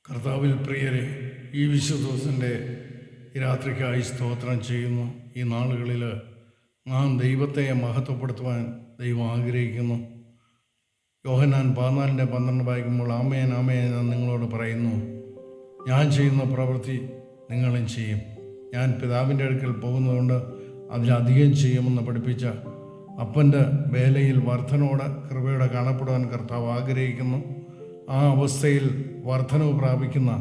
കർത്താവിൽ പ്രിയരെ, ഈ വിശുദ്ധ ഈ രാത്രിക്കായി സ്തോത്രം ചെയ്യുന്നു. ഈ നാളുകളിൽ നാം ദൈവത്തെ മഹത്വപ്പെടുത്തുവാൻ ദൈവം ആഗ്രഹിക്കുന്നു. യോഹന്നാൻ 14:12 വായിക്കുമ്പോൾ ആമേൻ ആമേൻ എന്ന് നിങ്ങളോട് പറയുന്നു, ഞാൻ ചെയ്യുന്ന പ്രവൃത്തി നിങ്ങളും ചെയ്യും, ഞാൻ പിതാവിൻ്റെ അടുക്കൽ പോകുന്നതുകൊണ്ട് അതിലധികം ചെയ്യുമെന്ന് പഠിപ്പിച്ച അപ്പൻ്റെ വേലയിൽ വർധനോടെ കൃപയോടെ കാണപ്പെടുവാൻ കർത്താവ് ആഗ്രഹിക്കുന്നു. ആ അവസ്ഥയിൽ വർധനവ് പ്രാപിക്കുന്ന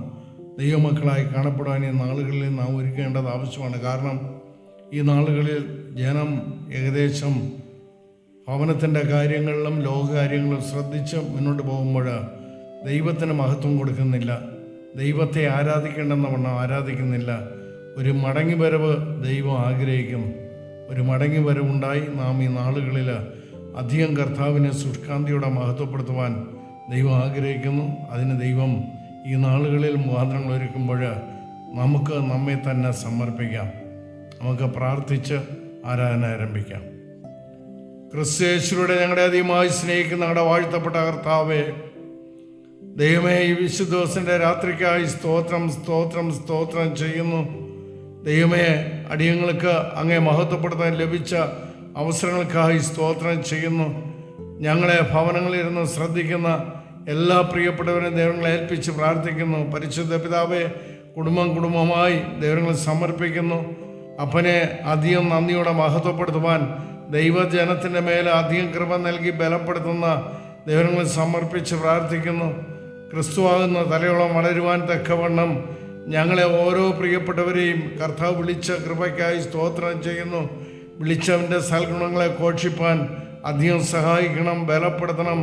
ദൈവമക്കളായി കാണപ്പെടുവാൻ ഈ നാളുകളിൽ നാം ഒരുക്കേണ്ടത് ആവശ്യമാണ്. കാരണം ഈ നാളുകളിൽ ജനം ഏകദേശം ഭവനത്തിൻ്റെ കാര്യങ്ങളിലും ലോകകാര്യങ്ങളിലും ശ്രദ്ധിച്ച് മുന്നോട്ട് പോകുമ്പോൾ ദൈവത്തിന് മഹത്വം കൊടുക്കുന്നില്ല, ദൈവത്തെ ആരാധിക്കേണ്ടെന്ന വണ്ണം ആരാധിക്കുന്നില്ല. ഒരു മടങ്ങി വരവ് ദൈവം ആഗ്രഹിക്കുന്നു. ഒരു മടങ്ങി വരവുണ്ടായി നാം ഈ നാളുകളിൽ അധികം കർത്താവിനെ സുഷ്കാന്തിയോടെ മഹത്വപ്പെടുത്തുവാൻ ദൈവം ആഗ്രഹിക്കുന്നു. അതിന് ദൈവം ഈ നാളുകളിൽ മുഖാന്തരങ്ങൾ ഒരുക്കുമ്പോൾ നമുക്ക് നമ്മെ തന്നെ സമർപ്പിക്കാം. നമുക്ക് പ്രാർത്ഥിച്ച് ആരാധന ആരംഭിക്കാം. ക്രിസ്തുയേശുവിലൂടെ ഞങ്ങളുടെ അധികമായി സ്നേഹിക്കുന്ന ഞങ്ങളുടെ വാഴ്ത്തപ്പെട്ട കർത്താവേ, ദൈവമേ, ഈ വിശുദ്ധ രാത്രിക്കായി സ്തോത്രം സ്തോത്രം സ്തോത്രം ചെയ്യുന്നു. ദൈവമേ, അടിയങ്ങൾക്ക് അങ്ങേ മഹത്വപ്പെടുത്താൻ ലഭിച്ച അവസരങ്ങൾക്കായി സ്തോത്രം ചെയ്യുന്നു. ഞങ്ങളെ ഭവനങ്ങളിലിരുന്ന് ശ്രദ്ധിക്കുന്ന എല്ലാ പ്രിയപ്പെട്ടവരും ദൈവങ്ങളെ ഏൽപ്പിച്ച് പ്രാർത്ഥിക്കുന്നു. പരിശുദ്ധ പിതാവേ, കുടുംബമായി ദൈവങ്ങളെ സമർപ്പിക്കുന്നു. അപ്പനെ അധികം നന്ദിയോടെ മഹത്വപ്പെടുത്തുവാൻ ദൈവജനത്തിൻ്റെ മേലെ അധികം കൃപ നൽകി ബലപ്പെടുത്തുന്ന ദൈവങ്ങളെ സമർപ്പിച്ച് പ്രാർത്ഥിക്കുന്നു. ക്രിസ്തുവാകുന്ന തലയോളം വളരുവാൻ തക്കവണ്ണം ഞങ്ങളെ ഓരോ പ്രിയപ്പെട്ടവരെയും കർത്താവ് വിളിച്ച കൃപയ്ക്കായി സ്തോത്രം ചെയ്യുന്നു. വിളിച്ചവൻ്റെ സൽഗുണങ്ങളെ ഘോഷിപ്പാൻ അധികം സഹായിക്കണം, ബലപ്പെടുത്തണം.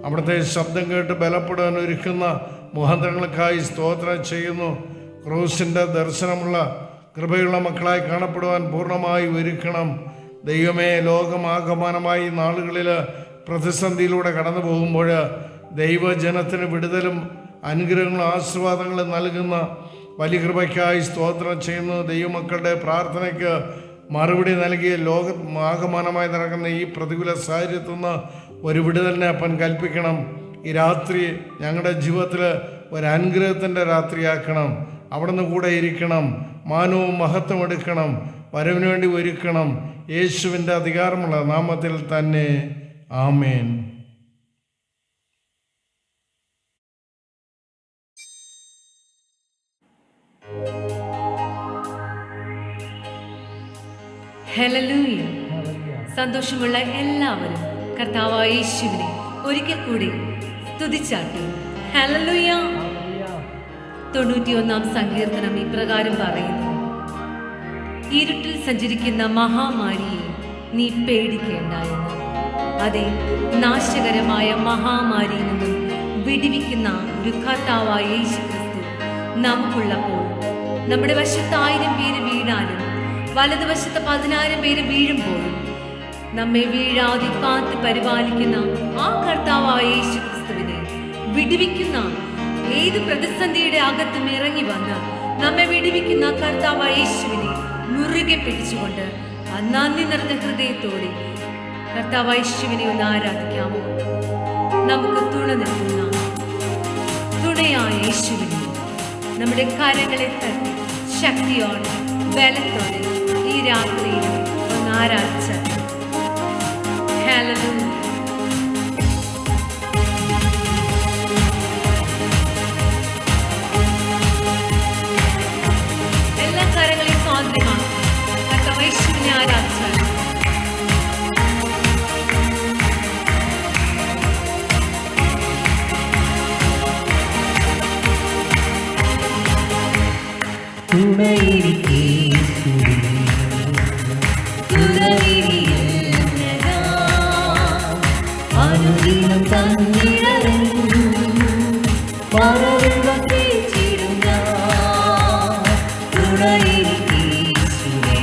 അവിടുത്തെ ശബ്ദം കേട്ട് ബലപ്പെടാൻ ഒരുക്കുന്ന മുഖാന്തരങ്ങൾക്കായി സ്തോത്രം ചെയ്യുന്നു. ക്രൂസിൻ്റെ ദർശനമുള്ള കൃപയുള്ള മക്കളായി കാണപ്പെടുവാൻ പൂർണ്ണമായി ഒരുക്കണം. ദൈവമേ, ലോകമാകമാനമായി നാളുകളിൽ പ്രതിസന്ധിയിലൂടെ കടന്നു പോകുമ്പോൾ ദൈവജനത്തിന് വിടുതലും അനുഗ്രഹങ്ങളും ആശീർവാദങ്ങളും നൽകുന്ന വലിയ കൃപയ്ക്കായി സ്തോത്രം ചെയ്യുന്നു. ദൈവമക്കളുടെ പ്രാർത്ഥനയ്ക്ക് മറുപടി നൽകി ലോകമാകമാനമായി നടക്കുന്ന ഈ പ്രതികൂല സാഹചര്യത്തിൽ നിന്ന് ഒരു വിടുതലിനെ അപ്പൻ കൽപ്പിക്കണം. ഈ രാത്രി ഞങ്ങളുടെ ജീവിതത്തിൽ ഒരു അനുഗ്രഹത്തിൻ്റെ രാത്രിയാക്കണം. അവിടുന്ന് കൂടെ ഇരിക്കണം, മാനവും മഹത്വം എടുക്കണം, വരവിന് വേണ്ടി ഒരുക്കണം. യേശുവിൻ്റെ അധികാരമുള്ള നാമത്തിൽ തന്നെ ആമേൻ. ഹല്ലേലൂയ. സന്തോഷമുള്ള എല്ലാവരും കർത്താവായ യേശുവിനെ ഒരിക്കൽ കൂടി സ്തുതിച്ചാട്ടെ. ഹല്ലേലൂയ. 91 സങ്കീർത്തനം ഇപ്രകാരം പറയുന്നു, ഇരുട്ടിൽ സഞ്ചരിക്കുന്ന മഹാമാരിയെ നീ പേടിക്കേണ്ട എന്ന്. അതെ, നാശകരമായ മഹാമാരിയിൽ നിന്നും വിടിവിക്കുന്ന ഒരു കർത്താവായ യേശു ക്രിസ്തു നമുക്കുള്ളപ്പോൾ നമ്മുടെ വശത്ത് 1000 പേര് വീണാലും വലതുവശത്ത് 10,000 പേര് വീഴുമ്പോഴും നമ്മെ വീഴാതെ കാത്ത് പരിപാലിക്കുന്ന ആ കർത്താവായ യേശു ക്രിസ്തുവിനെ വിടുവിക്കുന്ന, ഏത് പ്രതിസന്ധിയുടെ അകത്തും ഇറങ്ങി വന്ന് നമ്മെ വിടുവിക്കുന്ന കർത്താവായ യേശുവിനെ മുറുകെ പിടിച്ചുകൊണ്ട് നന്ദി നിറഞ്ഞ ഹൃദയത്തോടെ കർത്താവായ യേശുവിനെ ഒന്ന് ആരാധിക്കാമോ? നമുക്ക് തുണ നിൽക്കുന്ന തുണയായ യേശുവിനെ നമ്മുടെ കരങ്ങളെ തട്ടി ശക്തിയോടെ ബലത്തോടെ ഈ രാത്രിയിൽ ഒന്ന് ആരാധിച്ചാൽ. ഹല്ലേലൂയ. എല്ലാ കരങ്ങളെയും സ്വാതന്ത്ര്യമാണ് കർത്താവായ യേശുവിനെ ആരാധിച്ചാൽ. അനുദിനം തന്നിടലും പറവിടുന്ന തുണയിരിക്കീശുവേ,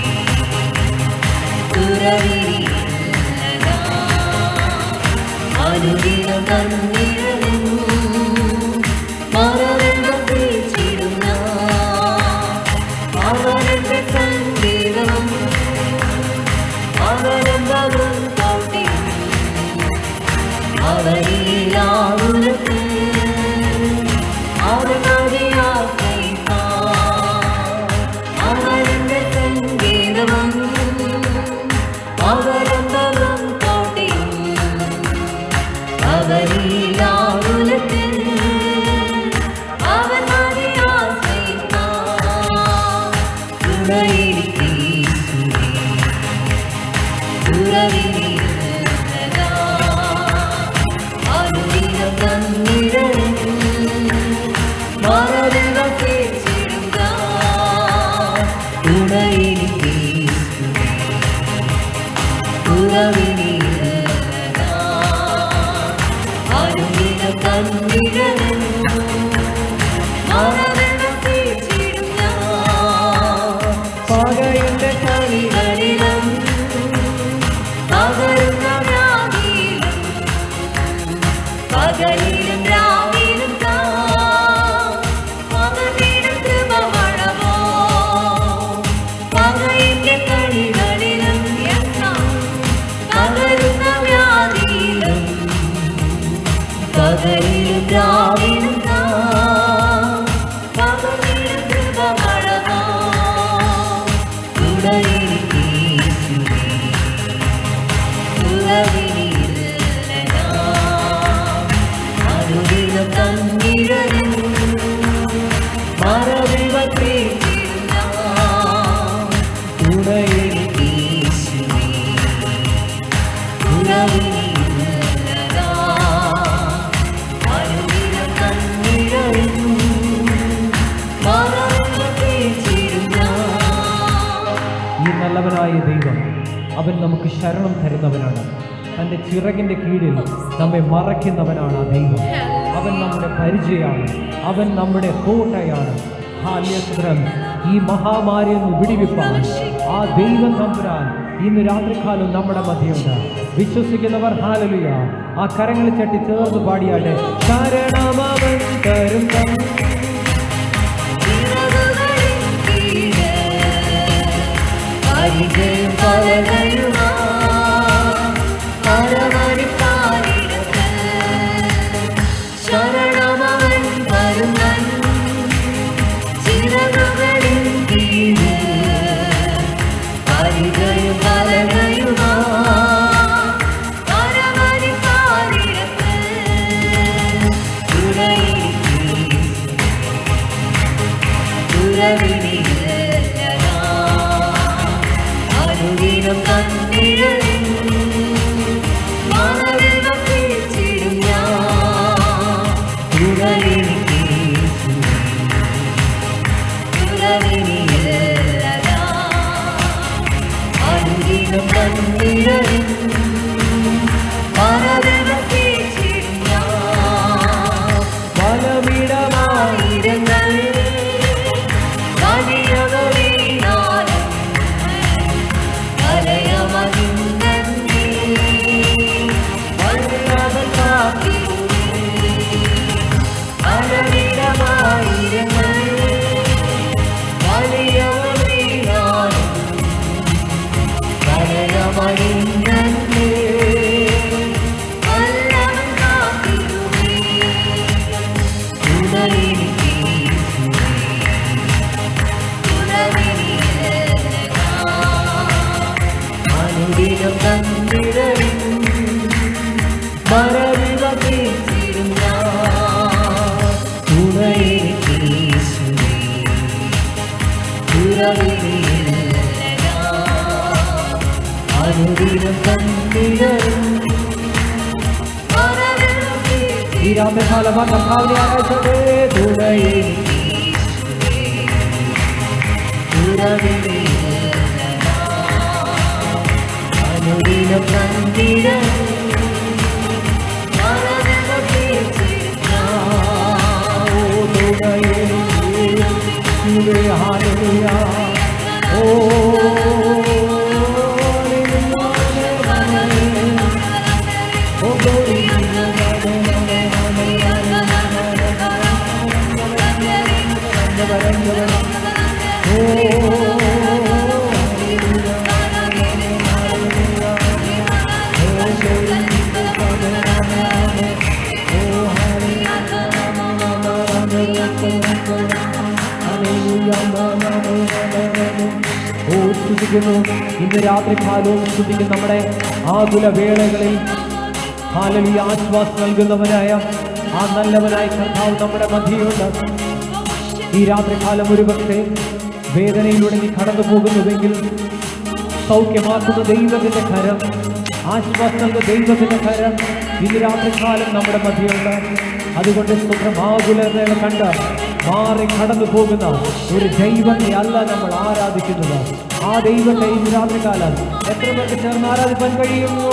അനുദിനം തന്നിടലും പറവിടുന്ന അവരുടെ സംഗീതം അവരെന്താകും തോട്ടി അവരിലാവുലത്ത് അവർ പകയുടെ കളികളിലും പകരുന്ന രാവിലും പകലിലും രാവിലും പകലിലും കൃപമഴവോ പകയുടെ കളികളിലും പകരുന്ന വ്യാധിയിലും പകലിലും രാവിലും പകലിലും കൃപമഴവോ നല്ലവനായ ദൈവം അവൻ നമുക്ക് ശരണം തരുന്നവനാണ്. തൻ്റെ ചിറകിൻ്റെ കീഴിൽ നമ്മെ മറയ്ക്കുന്നവനാണ് ആ ദൈവം. അവൻ നമ്മുടെ പരിചയമാണ്, അവൻ നമ്മുടെ കോട്ടയാണ്. ഹാല്യസ്ത്രം ഈ മഹാമാരിയിൽ നിന്ന് വിടിവിപ്പാൻ ആ ദൈവം തമ്പുരാൻ ഇന്ന് രാത്രികാലം നമ്മുടെ മധ്യമുണ്ട്. വിശ്വസിക്കുന്നവർ ഹാലലുയ ആ കരങ്ങളിൽ ചട്ടി ചേർന്ന് പാടിയാട്ടെ. ശരണമവൻ തരും ശരണമവൻ വരുന്നൻ ചിറകുകളിൻ കീഴ് പരിചയം പലകയുമാ പരമരിപ്പാരിടത്ത് അനുദിനം കണ്ണിഴലിൻ മണലിൽ വസിച്ചിടും ഞാൻ അനുദിനം കണ്ണിഴലിൻ മണലിൽ വസിച്ചിടും ഞാൻ വലമിടമായിരങ്ങൾ വലിയവരീനാലും വലയമതിന്നീ വല്ലവൻ കാത്തിരുന്നീ വലമിടമായിരങ്ങൾ വലിയവരീനാലും വലയമതിന്നീ വല്ലവൻ കാത്തിരുന്നീ അനുദിനം കണ്ണിഴലിൻ മറവിൽ വസിച്ചിടും ഞാൻ തുണയെനിക്കേശുവേ അനുദിനം കണ്ണിഴലിൻ മറവിൽ വസിച്ചിടും ഈ രാത്രികാലം കർത്താവിനെ അനുദിനം കണ്ണിഴലിൻ മറവിൽ വസിച്ചിടും ഇന്ന് രാത്രികാലവും സ്തുതിക്കും. നമ്മുടെ ആകുല വേളകളിൽ ഹാലലി ആശ്വാസം നൽകുന്നവനായ ആ നല്ലവനായ കർത്താവ് നമ്മുടെ മധ്യയുണ്ട്. ഈ രാത്രികാലം ഒരുപക്ഷെ വേദനയിലൂടെ നീ കടന്നു പോകുന്നുവെങ്കിൽ സൗഖ്യമാക്കുന്ന ദൈവത്തിന്റെ കരം, ആശ്വാസം നൽകുന്ന ദൈവത്തിന്റെ കരം ഇന്ന് രാത്രികാലം നമ്മുടെ മധ്യമുണ്ട്. അതുകൊണ്ട് സുഖമാകുലതകൾ കണ്ട് മാറി കടന്നു പോകുന്ന ഒരു ദൈവത്തെ അല്ല നമ്മൾ ആരാധിക്കുന്നത്. ആ ദൈവത്തെ ഇന്ന് രാത്രികാലം എത്ര പേർക്ക് ചേർന്ന് ആരാധിക്കാൻ കഴിയുമോ?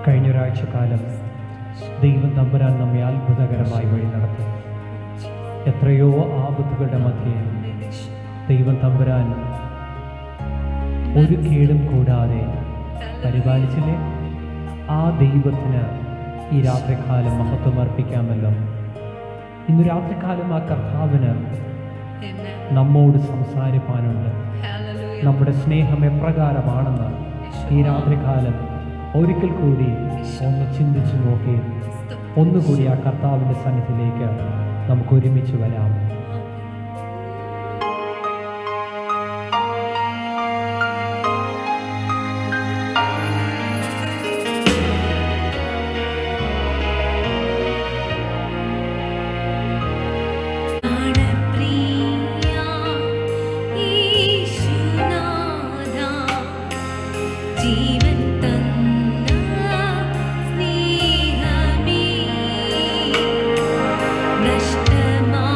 കഴിഞ്ഞൊരാഴ്ച കാലം ദൈവം തമ്പുരാൻ നമ്മെ അത്ഭുതകരമായി വഴി നടത്തി. എത്രയോ ആപത്തുകളുടെ മധ്യേ ദൈവം തമ്പുരാൻ ഒരു കേടും കൂടാതെ പരിപാലിച്ചില്ലേ? ആ ദൈവത്തിന് ഈ രാത്രികാലം മഹത്വം അർപ്പിക്കാമല്ലോ. ഇന്ന് രാത്രികാലം ആ കർത്താവിന് നമ്മോട് സംസാരിപ്പാനുണ്ട്. നമ്മുടെ സ്നേഹം എപ്രകാരമാണെന്ന് ഈ രാത്രികാലം ഒരിക്കൽ കൂടി ഒന്ന് ചിന്തിച്ചു നോക്കി ഒന്നുകൂടി ആ കർത്താവിൻ്റെ സന്നിധിയിലേക്ക് നമുക്ക് ഒരുമിച്ച് വരാം. നഷ്ടമാ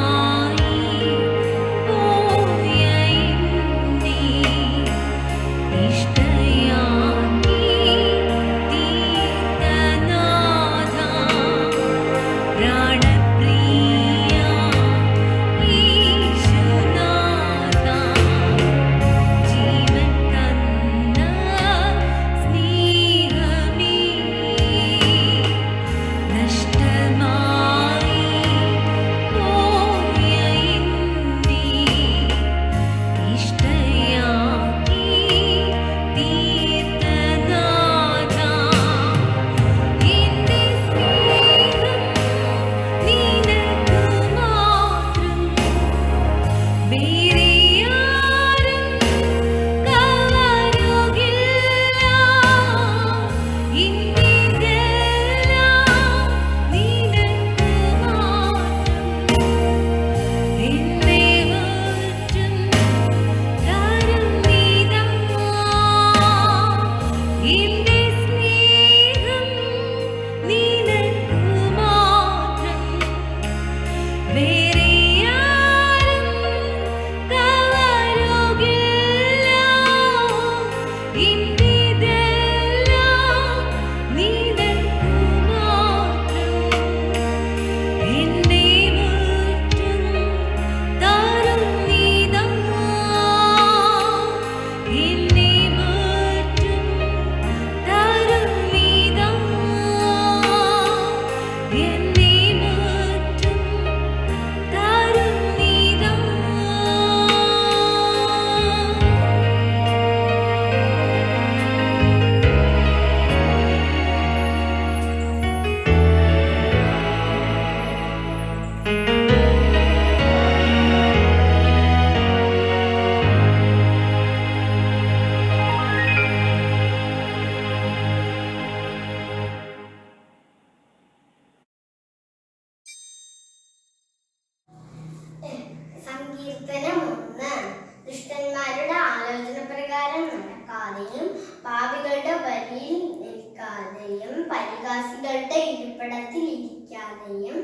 നിൽക്കാതെയും പാപികളുടെ വരിയിൽ നിൽക്കാതെയും പരിഹാസികളുടെ ഇരിപ്പിടത്തിൽ ഇരിക്കാതെയും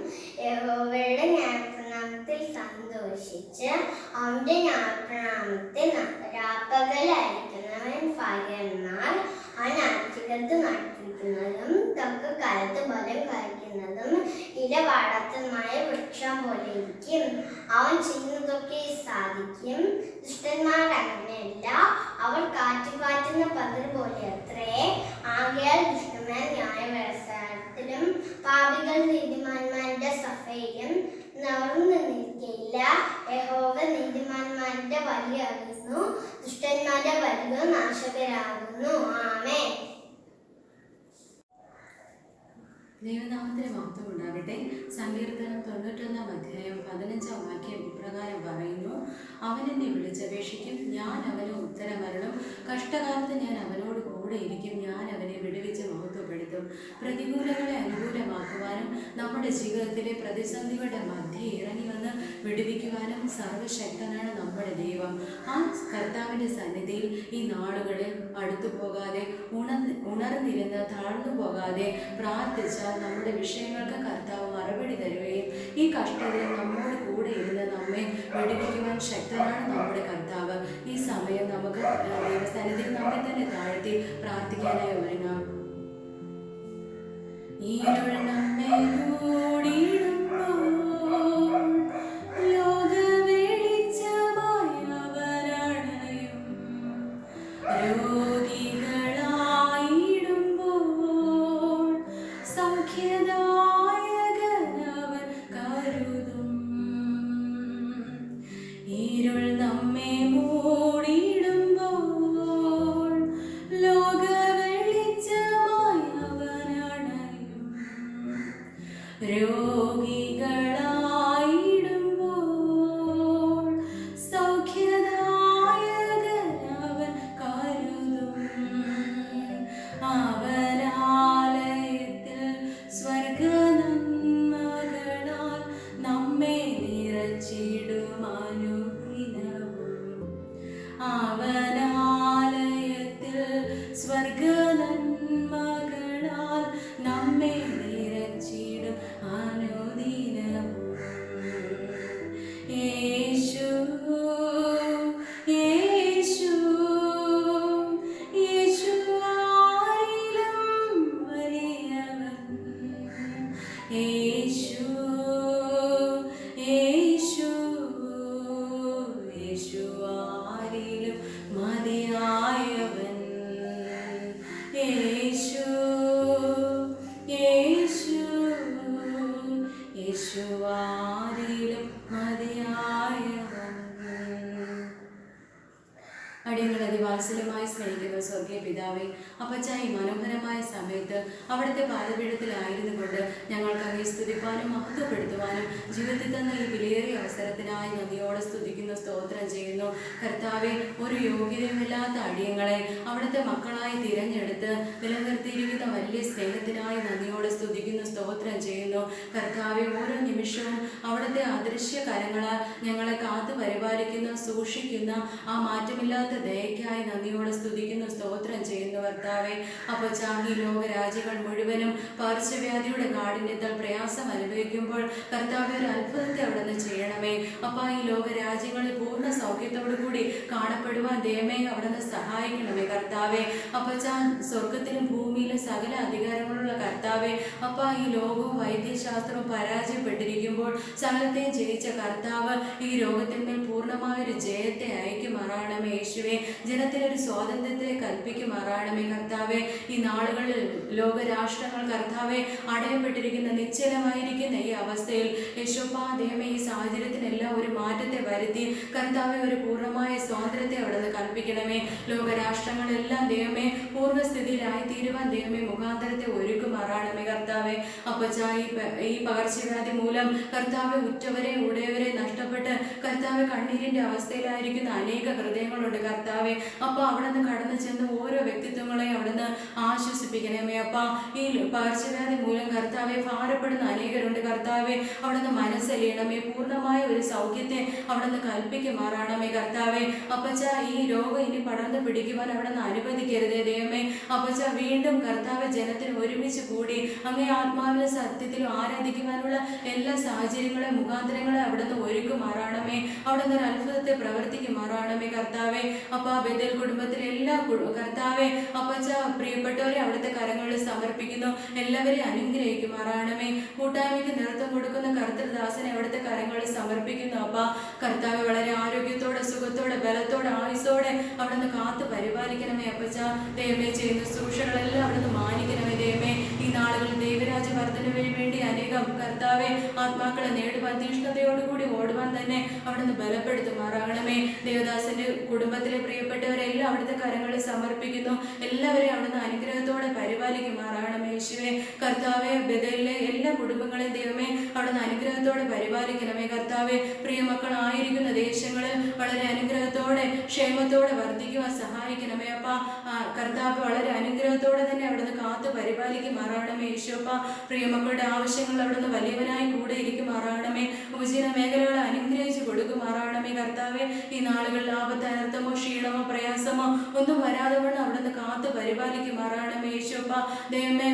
യഹോവയുടെ ന്യായപ്രമാണത്തിൽ സന്തോഷിച്ച് അവന്റെ ന്യായപ്രമാണത്തിൽ രാപ്പകലായിരിക്കുന്നവൻ ഭാഗ്യന്മാർ. അവൻ ആറ്റികത്ത് നട്ടിരിക്കുന്നതും തക്ക കാലത്ത് ഫലം കായ്ക്കുന്നതും ഇലവാടത്തതുമായ വൃക്ഷം പോലെ ഇരിക്കും. അവൻ ചെയ്യുന്നതൊക്കെ സാധിക്കും. ദുഷ്ടന്മാർ അങ്ങനെയല്ല, അവർ കാറ്റുകാറ്റുന്ന പതിർ പോലെ അത്രേ. ആകയാൽ ദുഷ്ടന്മാർ ന്യായവ്യവസായത്തിലും പാപികൾ നീതിമാന്മാരുടെ സഭയിലും നിവർന്നു നിൽക്കയില്ല. യഹോവ നീതിമാന്മാരുടെ വഴി അറിയുന്നു, ദുഷ്ടന്മാരുടെ വഴികൾ നാശകരാകുന്നു. ആമേൻ. ദൈവനാമത്തിന് മഹത്വം ഉണ്ടാകട്ടെ. സങ്കീർത്തനം 91 അധ്യായം 15 വാക്യം ഇപ്രകാരം പറയുന്നു: അവൻ എന്നെ വിളിച്ചപേക്ഷിക്കും, ഞാൻ അവന് ഉത്തരമരുളും. കഷ്ടകാലത്ത് ഞാൻ അവനോട് കൂടെ ഇരിക്കും, ഞാൻ അവനെ വിടുവിച്ച് മഹത്വപ്പെടുത്തും. പ്രതികൂലങ്ങളെ അനുകൂലമാക്കുവാനും നമ്മുടെ ജീവിതത്തിലെ പ്രതിസന്ധികളുടെ മധ്യേ ഇറങ്ങി വന്ന് വിടുവിക്കുവാനും സർവശക്തനാണ് നമ്മുടെ ദൈവം. ആ കർത്താവിൻ്റെ സന്നിധിയിൽ ഈ നാളുകളിൽ അടുത്തു പോകാതെ ഉണർന്നിരുന്ന് താഴ്ന്നു പോകാതെ പ്രാർത്ഥിച്ചാൽ നമ്മുടെ വിഷയങ്ങൾക്ക് കർത്താവ് മറുപടി തരുകയും ഈ കഷ്ടതയിൽ നമ്മോട് കൂടെ ഇരുന്ന് നമ്മെ വിടുവിക്കുവാൻ ശക്തനാണ് നമ്മുടെ കർത്താവ്. ഈ സമയം നമുക്ക് ദൈവസന്നിധിയിൽ നമ്മെ തന്നെ താഴ്ത്തി പ്രാർത്ഥിക്കാനായി ഒരുങ്ങാം. ഇരുൾ നമ്മെ മൂടിയിടുമ്പോൾ ലോകവെളിച്ചമായി അവനണയും. രോഗികളായിടുമ്പോൾ സൗഖ്യദായകനവൻ കരുതും. ഇരുൾ നമ്മെ മൂടിയിടുമ്പോൾ ലോകവെളിച്ചമായി അവനണയും. രോഗികളായിടുമ്പോൾ സൗഖ്യദായകനവൻ കരുതും. അവനാലയത്തിൽ സ്വർഗനന്മകളാൽ നമ്മെ നിറച്ചിടും അനുദിനവും. അവനാലയത്തിൽ സ്വർഗനന്മകളാൽ നമ്മെ നിറച്ചിടും അനുദിനവും. യേശു യേശു യേശു ആയിലും വലിയവൻ. യേശു യേശു യേശു ആരിലും മതിയായവൻ. യേശു യേശു യേശു ആരിലും മതിയായവൻ. അടിയങ്ങൾ അതിവാത്സല്യമായി സ്നേഹിക്കുന്ന സ്വർഗീയ പിതാവേ, അപ്പച്ച ഈ മനോഹരമായ സമയത്ത് അവിടുത്തെ പാദപീഠത്തിലായിരുന്നു കൊണ്ട് ഞങ്ങൾക്ക് അങ്ങേ സ്തുതിപ്പാനും മഹത്വപ്പെടുത്തുവാനും ജീവിതത്തിൽ തന്ന ഈ വിലയേറിയ അവസരത്തിനായി നന്ദിയോടെ സ്തുതിക്കുന്നു, സ്തോത്രം ചെയ്യുന്നു. കർത്താവെ, ഒരു യോഗ്യതയുമില്ലാത്ത അടിയങ്ങളെ അവിടുത്തെ മക്കളായി തിരഞ്ഞെടുത്ത് നിലനിർത്തിയിരിക്കുന്ന വലിയ സ്നേഹത്തിനായി നന്ദിയോടെ സ്തുതിക്കുന്നു, സ്തോത്രം ചെയ്യുന്നു. കർത്താവെ, ഓരോ നിമിഷവും അവിടുത്തെ അദൃശ്യ കരങ്ങളാൽ ഞങ്ങളെ കാത്തു പരിപാലിക്കുന്ന സൂക്ഷിക്കുന്ന ആ മാറ്റമില്ലാത്ത ദയക്കായി നന്ദിയോടെ സ്തുതിക്കുന്നു, സ്തോത്രം ചെയ്യുന്നു. കർത്താവെ, അപ്പച്ച ഈ ലോകരാജ്യങ്ങൾ മുഴുവനും പകർച്ചവ്യാധിയുടെ കാഠിന്യത്താൽ പ്രയാസം അനുഭവിക്കുമ്പോൾ കർത്താവെ, ഒരു അത്ഭുതത്തെ അവിടെ നിന്ന് ചെയ്യണമേ. അപ്പ ഈ ലോകരാജ്യങ്ങളിൽ പൂർണ്ണ സൗഖ്യത്തോടു കൂടി കാണപ്പെടുവാൻ ദൈവമേ അവിടെ നിന്ന് സഹായിക്കണമേ. കർത്താവെ, അപ്പച്ച സ്വർഗത്തിലും ഭൂമിയിലും സകല അധികാരങ്ങളുള്ള കർത്താവെ, അപ്പ ഈ ലോകവും വൈദ്യശാസ്ത്രവും പരാജയപ്പെട്ടിരിക്കുമ്പോൾ സകലത്തെയും ജയിച്ച കർത്താവ് ഈ രോഗത്തിന്മേൽ പൂർണ്ണമായൊരു ജയത്തെ അയക്കുമാറാണമേ. യേശുവെ, ജനത്തിനൊരു സ്വാതന്ത്ര്യത്തെ കൽപ്പിക്കുമാറാണമേ. കർത്താവെ, ഈ നാളുകളിൽ ലോകരാഷ്ട്രങ്ങൾ കർത്താവെ അടയപ്പെട്ടിരിക്കുന്ന നിശ്ചലമായിരിക്കുന്ന ഈ അവസ്ഥയിൽ യേശോപ്പാ ദൈവമേ, ഈ സാഹചര്യത്തിനെല്ലാം ഒരു മാറ്റത്തെ വരുത്തി കർത്താവെ ഒരു പൂർണ്ണമായ സ്വാതന്ത്ര്യത്തെ അവിടെ നിന്ന് കൽപ്പിക്കണമേ. ലോകരാഷ്ട്രങ്ങളെല്ലാം ദൈവമേ പൂർവ്വസ്ഥിതിയിലായി തീരുവാൻ ദൈവമേ മുഖാന്തരത്തെ ഒരുക്കുമാറാണമേ. കർത്താവെ, അപ്പച്ച ഈ പകർച്ചവ്യാധി മൂലം കർത്താവെ ഉറ്റവരെ ഉടയവരെ നഷ്ടപ്പെട്ട് കർത്താവെ കണ്ണീരിന്റെ അവസ്ഥയിലായിരിക്കുന്ന അനേക ഹൃദയങ്ങളുണ്ട്. കർത്താവെ, അപ്പ അവിടെ നിന്ന് കടന്നു ചെന്ന് ഓരോ വ്യക്തിത്വങ്ങളെയും അവിടെ നിന്ന് ആശ്വസിപ്പിക്കണമേ. അപ്പ ഈ പകർച്ചവ്യാധി മൂലം കർത്താവെ ഭാരപ്പെടുന്ന അനേകരുണ്ട്. കർത്താവെ, അവിടെ നിന്ന് മനസ്സലിയണമേ. പൂർണ്ണമായ ഒരു സൗഖ്യത്തെ അവിടെ നിന്ന് കൽപ്പിക്കുമാറാണമേ. കർത്താവെ, കർത്താവെ. അപ്പച്ച ഈ രോഗം ഇനി പടർന്നു പിടിക്കുവാൻ അവിടെ നിന്ന് അനുവദിക്കരുതേ ദൈവമേ. അപ്പച്ച വീണ്ടും കർത്താവ് ജനത്തിന് ഒരുമിച്ച് കൂടി അങ്ങേ ആത്മാവിലും സത്യത്തിലും ആരാധിക്കുവാനുള്ള എല്ലാ സാഹചര്യങ്ങളെ മുഖാന്തരങ്ങളെ അവിടെ നിന്ന് ഒരുക്കുമാറാണമേ. അവിടെ നിന്ന് ഒരു അത്ഭുതത്തെ പ്രവർത്തിക്കുമാറാണമേ കർത്താവെ. അപ്പ ബദൽ കുടുംബത്തിലെ എല്ലാ കർത്താവെ അപ്പച്ച പ്രിയപ്പെട്ടവരെ അവിടുത്തെ കരങ്ങളിൽ സമർപ്പിക്കുന്നു. എല്ലാവരെയും അനുഗ്രഹിക്കുമാറാണമേ. കൂട്ടായ്മയ്ക്ക് നേതൃത്വം കൊടുക്കുന്ന കർത്തൃദാസനെ അവിടുത്തെ കരങ്ങളിൽ സമർപ്പിക്കുന്നു. അപ്പ കർത്താവ് വളരെ ആരോഗ്യത്തോടെ സുഖത്തോടെ ബലത്തോടെ ആയുസോടെ അവിടുന്ന് കാത്തു പരിപാലിക്കണമേ. അപ്പച്ച ദൈവമേ ചെയ്യുന്ന ശുശ്രൂഷകളെല്ലാം അവിടുന്ന് മാനിക്കണമേ ദൈവമേ. ഈ നാളുകളിൽ ദൈവരാജ്യ വർദ്ധനവിന് വേണ്ടി അനേകം കർത്താവെ ആത്മാക്കളെ നേടുവാൻ തീഷ്ണതയോടുകൂടി ഓടുവാൻ തന്നെ അവിടുന്ന് ബലപ്പെടുത്തുമാറാകണമേ. ദേവദാസന്റെ കുടുംബത്തിലെ പ്രിയപ്പെട്ടവരെല്ലാം അവിടുത്തെ കരങ്ങളിൽ സമർപ്പിക്കുന്നു. എല്ലാവരെയും അവിടുന്ന് അനുഗ്രഹത്തോടെ പരിപാലിക്കുമാറാകണമേ യേശുവേ. കർത്താവെ ബദലിലെ എല്ലാ കുടുംബങ്ങളെയും ദൈവമേ അവിടുന്ന് അനുഗ്രഹത്തോടെ പരിപാലിക്കണമേ കർത്താവെ. പ്രിയമക്കളായിരിക്കുന്ന ദേശങ്ങളിൽ വളരെ അനുഗ്രഹത്തോടെ ക്ഷേമത്തോടെ വർദ്ധിക്കുവാൻ സഹായിക്കണമേ അപ്പ. കർത്താവ് വളരെ അനുഗ്രഹത്തോടെ തന്നെ അവിടുന്ന് കാത്തു പരിപാലിക്കുമാറാകണമേ യേശുപ്പ. പ്രിയമക്കളുടെ ആവശ്യങ്ങൾ അവിടുന്ന് വലിയവനായി കൂടെ ഇരിക്കുമാറാകണമേ. ഉപജീവന മേഖലകളെ അനുഗ്രഹിച്ച് കൊടുക്കുമാറാകണമേ കർത്താവെ. ഈ നാളുകളിൽ ആപത്ത് അനർത്ഥമോ ക്ഷീണമോ പ്രയാസമോ ഒന്നും വരാതെ വണ്ണം അവിടുന്ന് കാത്തു പരിപാലിക്കുമാറാകണമേ യേശുപ്പ. ദൈവമേ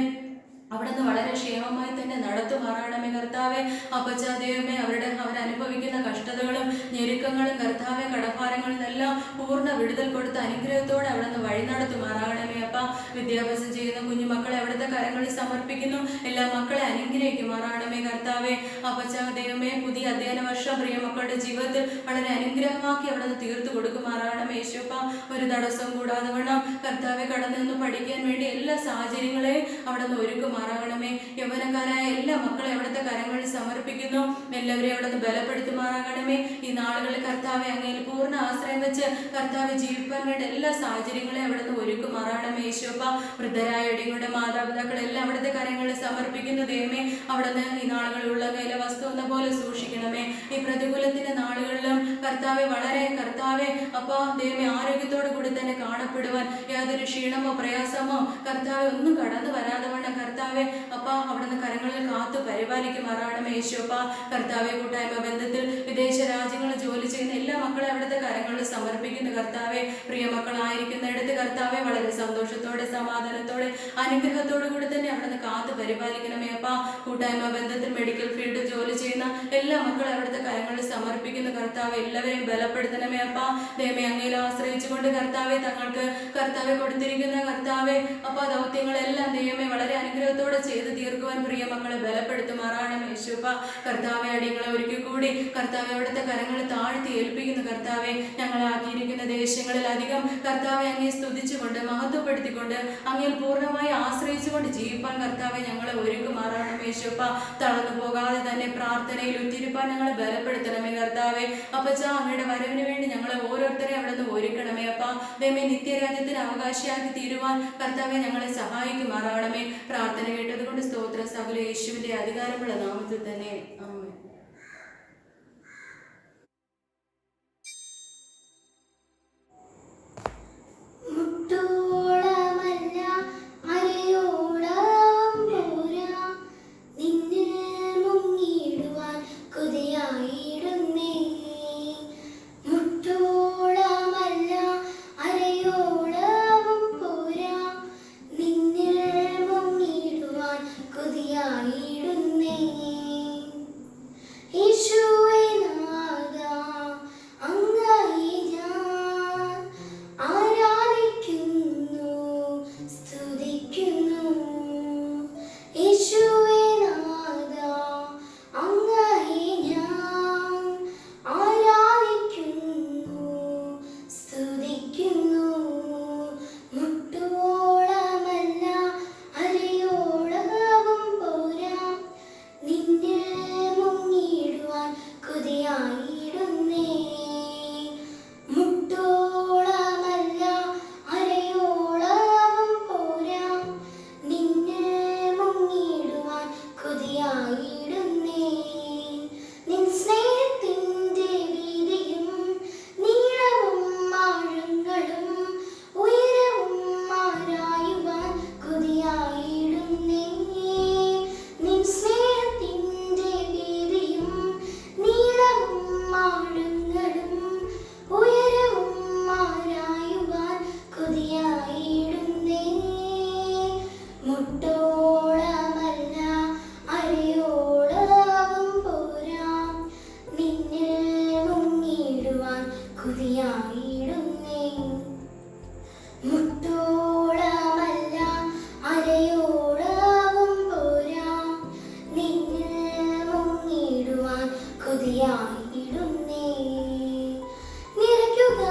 അവിടുന്ന് വളരെ ക്ഷേമമായി തന്നെ നടത്തുമാറാണമേ കർത്താവെ. അപ്പച്ച ദൈവമേ അവരനുഭവിക്കുന്ന കഷ്ടതകളും ഞെരുക്കങ്ങളും കർത്താവെ കടഭാരങ്ങളിൽ നിന്നെല്ലാം പൂർണ്ണ വിടുതൽ കൊടുത്ത് അനുഗ്രഹത്തോടെ അവിടുന്ന് വഴി നടത്തുമാറാകണമേ അപ്പ. വിദ്യാഭ്യാസം ചെയ്യുന്ന കുഞ്ഞുമക്കളെ അവിടുത്തെ കരങ്ങളിൽ സമർപ്പിക്കുന്നു. എല്ലാ മക്കളെ അനുഗ്രഹിക്കുമാറാണമേ കർത്താവെ. അപ്പച്ച ദൈവമേ പുതിയ അധ്യയന വർഷം പ്രിയമക്കളുടെ ജീവിതത്തിൽ വളരെ അനുഗ്രഹമാക്കി അവിടുന്ന് തീർത്തു കൊടുക്കുമാറാണമേ യേശുപ്പ. ഒരു തടസ്സം കൂടാതെ വേണം കർത്താവെ കടന്നു നിന്ന് പഠിക്കാൻ വേണ്ടി എല്ലാ സാഹചര്യങ്ങളെയും അവിടുന്ന് ഒരുക്കുമാറാകണമേ. യൗവനക്കാരായ എല്ലാ മക്കളെ അവിടുത്തെ കരങ്ങളിൽ സമർപ്പിക്കുന്നു. എല്ലാവരെയും അവിടുന്ന് ബലപ്പെടുത്തുമാറാകണമേ. ഈ നാളുകളിൽ കർത്താവെ അങ്ങയിൽ പൂർണ്ണ ആശ്രയം വെച്ച് കർത്താവെ ജീവിക്കാൻ വേണ്ടി എല്ലാ സാഹചര്യങ്ങളെയും അവിടുന്ന് ഒരുക്കുമാറാകണമേ യേശുപ്പ. വൃദ്ധരായ ഇടിങ്ങളുടെ മാതാപിതാക്കളെല്ലാം അവിടുത്തെ കരങ്ങളിൽ സമർപ്പിക്കുന്നു ദൈവമേ. അവിടുന്ന് ഈ നാളുകളിലുള്ള കയ്യിലെ വസ്തു എന്ന പോലെ സൂക്ഷിക്കണമേ. ഈ പ്രതികൂലത്തിന്റെ നാളുകളിലും കർത്താവെ വളരെ കർത്താവെ അപ്പ ദൈവമേ ആരോഗ്യത്തോടു കൂടി തന്നെ കാണപ്പെടുവാൻ യാതൊരു ക്ഷീണമോ പ്രയാസമോ കർത്താവെ ഒന്നും കടന്നു വരാതെ വണ്ണം കർത്താവെ അപ്പ അവിടുന്ന് കരങ്ങളിൽ കാത്തു പരിപാലിക്കുമാറാകണമേ യേശുപ്പ. കർത്താവെ കൂട്ടായ്മ ബന്ധത്തിൽ വിദേശ രാജ്യങ്ങളിൽ ജോലി ചെയ്യുന്ന എല്ലാ മക്കളെ അവിടുത്തെ കരങ്ങളിൽ സമർപ്പിക്കുന്നു കർത്താവെ. പ്രിയ മക്കളായിരിക്കുന്നിടത്ത് കർത്താവെ വളരെ സന്തോഷത്തോടെ സമാധാനത്തോടെ അനുഗ്രഹത്തോടു കൂടി തന്നെ അവിടുന്ന് കാത്തു പരിപാലിക്കണമേ അപ്പ. കൂട്ടായ്മ ബന്ധത്തിൽ മെഡിക്കൽ ഫീൽഡ് ജോലി ചെയ്യുന്ന എല്ലാ മക്കളെ അവിടുത്തെ കരങ്ങളിൽ സമർപ്പിക്കുന്നു കർത്താവെ. എല്ലാവരെയും ബലപ്പെടുത്തണമേ അപ്പ. ദൈവമേ അങ്ങയിൽ ആശ്രയിച്ചുകൊണ്ട് കർത്താവെ തങ്ങൾക്ക് കർത്താവെ കൊടുത്തിരിക്കുന്ന കർത്താവെ അപ്പ ദൗത്യങ്ങളെല്ലാം ദൈവമേ വളരെ അനുഗ്രഹത്തോടെ ചെയ്ത് തീർക്കുവാൻ പ്രിയ മക്കളെ ബലപ്പെടുത്തുമാറാകണമേ യേശുപ്പ. കർത്താവെ അടിയങ്ങളെ ഒരിക്കൽ കൂടി കർത്താവെ അവിടുത്തെ കരങ്ങളിൽ താഴ്ത്തി ഏൽപ്പിക്കുന്നു കർത്താവെ. ഞങ്ങളെ ആക്കിയിരിക്കുന്ന ദേശങ്ങളിൽ അധികം കർത്താവെ അങ്ങേ സ്തുതിച്ചുകൊണ്ട് മഹത്വപ്പെടുത്തിക്കൊണ്ട് അങ്ങയിൽ പൂർണ്ണമായി ആശ്രയിച്ചുകൊണ്ട് ജീവിപ്പാൻ കർത്താവെ ഞങ്ങളെ ഒരുക്കുമാറാകണമേ യേശുപ്പ. തളർന്നു പോകാതെ തന്നെ പ്രാർത്ഥനയിൽ ഉറ്റിരിപ്പാൻ ഞങ്ങളെ ബലപ്പെടുത്തണമേ കർത്താവെ. അപ്പച്ച അങ്ങയുടെ വരവിന് വേണ്ടി ഞങ്ങളെ ഓരോരുത്തരെയും അവിടുന്ന് ഒരുക്കണമേ അപ്പ. ദൈവമേ നിത്യരാജ്യത്തിന് അവകാശിയാക്കി തീരുവാൻ കർത്താവെ ഞങ്ങളെ സഹായിക്കുമാറാകണമേ. പ്രാർത്ഥന കേട്ടതുകൊണ്ട് സ്തോത്രം. സകല യേശുവിന്റെ അധികാരമുള്ള നാമത്തിൽ തന്നെ ആമേൻ. മുട്ടോളമല്ല അരയോളം പോരാ, നിന്നിൽ മുങ്ങിടുവാൻ കൊതിയായിടുന്നേ. മുട്ടോളമല്ല അരയോളം പോരാ, നിന്നിൽ മുങ്ങിടുവാൻ കൊതിയായിടുന്നേ. കൊതിയായിടുന്നേ. മുട്ടോളമല്ല അരയോളവും പോരാ, നിന്നിൽ മുങ്ങിടുവാൻ കൊതിയായിടുന്നേ. നിറയ്ക്കുക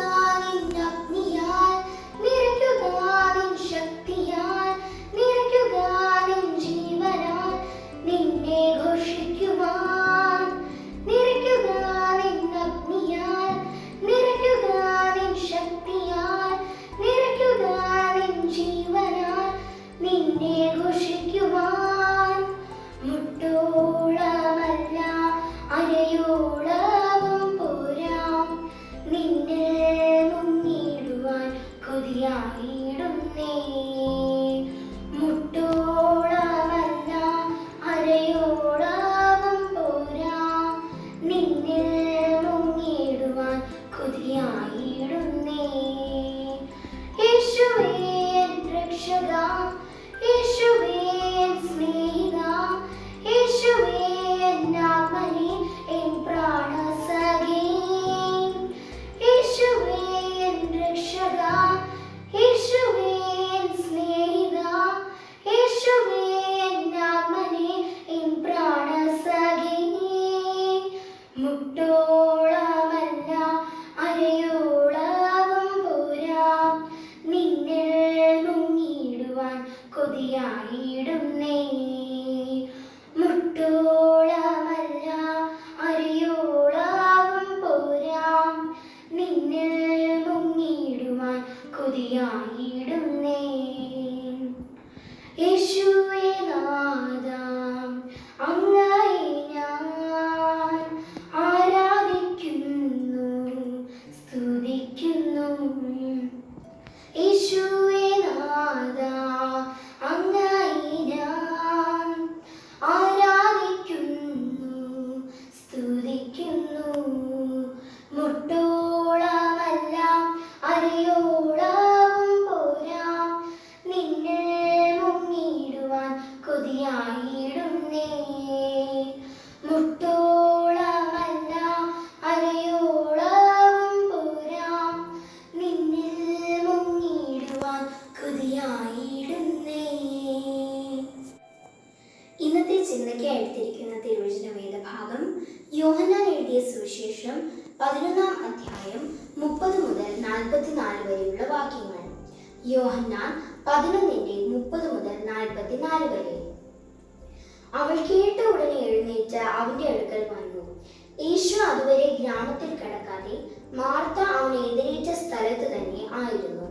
നിൻ അഗ്നിയാൽ, നിറയ്ക്കുക നിൻ ശക്തിയാൽ, നിറയ്ക്കുക നിൻ ജീവനാൽ നിന്നെ ഘോഷിക്കുവാൻ. നിറയ്ക്കുക നിൻ അഗ്നിയാൽ, നിറയ്ക്കുക നിൻ ശക്തിയാൽ, നിറയ്ക്കുക നിൻ ജീവനാൽ നിന്നെ ഘോഷിക്കുവാൻ. മുട്ടോളമല്ല അരയോളവും പോരാ, നിന്നിൽ മുങ്ങിടുവാൻ കൊതിയായിടുന്നേ. മുട്ടോളമല്ല അരയോളവും പോരാ, നിന്നിൽ മുങ്ങിടുവാൻ കൊതിയായിടുന്നേ. യേശുവേ എൻ രക്ഷക, യേശുവേ എൻ സ്നേഹിത, യേശുവേ എൻ ആത്മനേ എൻ പ്രാണസഖി. യേശുവേ എൻ രക്ഷക, യേശുവേ എൻ സ്നേഹിത, യേശുവേ എൻ ആത്മനേ എൻ പ്രാണസഖി. മുട്ടോളമല്ല അരയോളവും പോരാ, നിന്നിൽ മുങ്ങിടുവാൻ കൊതിയായിടുന്നേ. മുട്ടോളമല്ല അരയോളവും പോരാ, നിന്നിൽ മുങ്ങിടുവാൻ കൊതിയായിടുന്നേ. യേശുവേ നാഥാ, അങ്ങയെ ഞാൻ ആരാധിക്കുന്നു, സ്തുതിക്കുന്നു. യേശുവേ നാഥാ, അങ്ങയെ ഞാൻ ആരാധിക്കുന്നു, സ്തുതിക്കുന്നു. മുട്ടോളമല്ല അരയോളവും പോരാ, നിന്നിൽ മുങ്ങിടുവാൻ കൊതിയായിടുന്നേ. മുട്ടോളമല്ല അരയോളവും പോരാ, നിന്നിൽ മുങ്ങിടുവാൻ കൊതിയായിടുന്നേ. ഇന്നത്തെ ചിന്തയ്ക്ക് എടുത്തിരിക്കുന്ന തിരുവചന വേദഭാഗം യോഹന്നാൻ എഴുതിയ സുവിശേഷം 11-ാം അധ്യായം 30 മുതൽ 44 വരെയുള്ള വാക്യങ്ങൾ. യോഹന്നാൻ 11:30 മുതൽ 44 വരെ. അവൾ കേട്ട ഉടനെ എഴുന്നേറ്റ് അവന്റെ അടുക്കൽ വന്നു. യേശു അതുവരെ ഗ്രാമത്തിൽ കടക്കാതെ മാർത്ത അവനെ എതിരേറ്റ സ്ഥലത്ത് തന്നെ ആയിരുന്നു.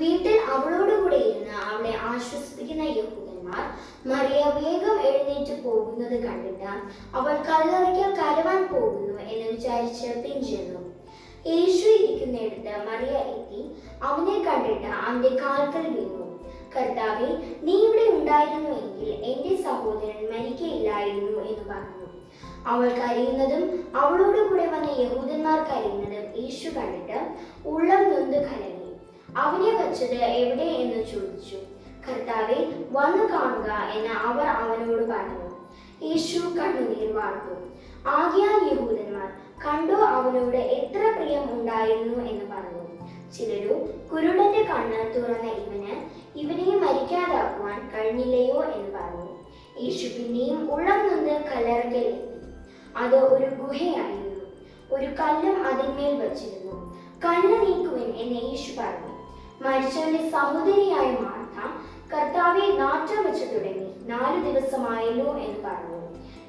വീട്ടിൽ അവളോടുകൂടെ ഇരുന്ന് അവളെ ആശ്വസിപ്പിക്കുന്ന യഹൂദന്മാർ മറിയ വേഗം എഴുന്നേറ്റ് പോകുന്നത് കണ്ടിട്ട് അവൾ കല്ലറയ്ക്കൽ കരവാൻ പോകുന്നു എന്ന് വിചാരിച്ച് പിൻചെന്നു. യേശു ഇരിക്കുന്നിടത്ത് മറിയ എത്തി അവനെ കണ്ടിട്ട് അവന്റെ കാൽക്കൽ വീണു. കർത്താവേ, നീ ഇവിടെ ഉണ്ടായിരുന്നുവെങ്കിൽ എന്റെ സഹോദരൻ മരിക്കയില്ലായിരുന്നു എന്ന് പറഞ്ഞു. അവൾ കരയുന്നതും അവളോട് കൂടെ വന്ന യഹൂദന്മാർ കരയുന്നതും യേശു കണ്ടിട്ട് ഉള്ളം നൊന്ത് കലങ്ങി. അവനെ വച്ചത് എവിടെ എന്ന് ചോദിച്ചു. കർത്താവെ, വന്നു കാണുക എന്ന് അവർ അവനോട് പറഞ്ഞു. യേശു കണ്ണുനീർ വാർത്തു. ആകയാൽ യഹൂദന്മാർ കണ്ടോ അവനോട് എത്ര പ്രിയം ഉണ്ടായിരുന്നു എന്ന് പറഞ്ഞു. ചിലരോ കുരുടന്റെ കണ്ണ് തുറന്ന ഇവനെ മരിക്കാതാക്കുവാൻ കഴിഞ്ഞില്ലയോ എന്ന് പറഞ്ഞു. യേശു പിന്നെയും ഉള്ളം നിന്ന് കല്ലറയ്ക്കലെത്തി. അത് ഒരു ഗുഹയായിരുന്നു. ഒരു കല്ലും അതിന്മേൽ വച്ചിരുന്നു. കല്ല് നീക്കുവിൻ എന്ന് യേശു പറഞ്ഞു. മരിച്ചവന്റെ സഹോദരിയായ മാർത്ത, കർത്താവെ, നാറ്റം വെച്ച് തുടങ്ങി, 4 ദിവസമായല്ലോ എന്ന് പറഞ്ഞു.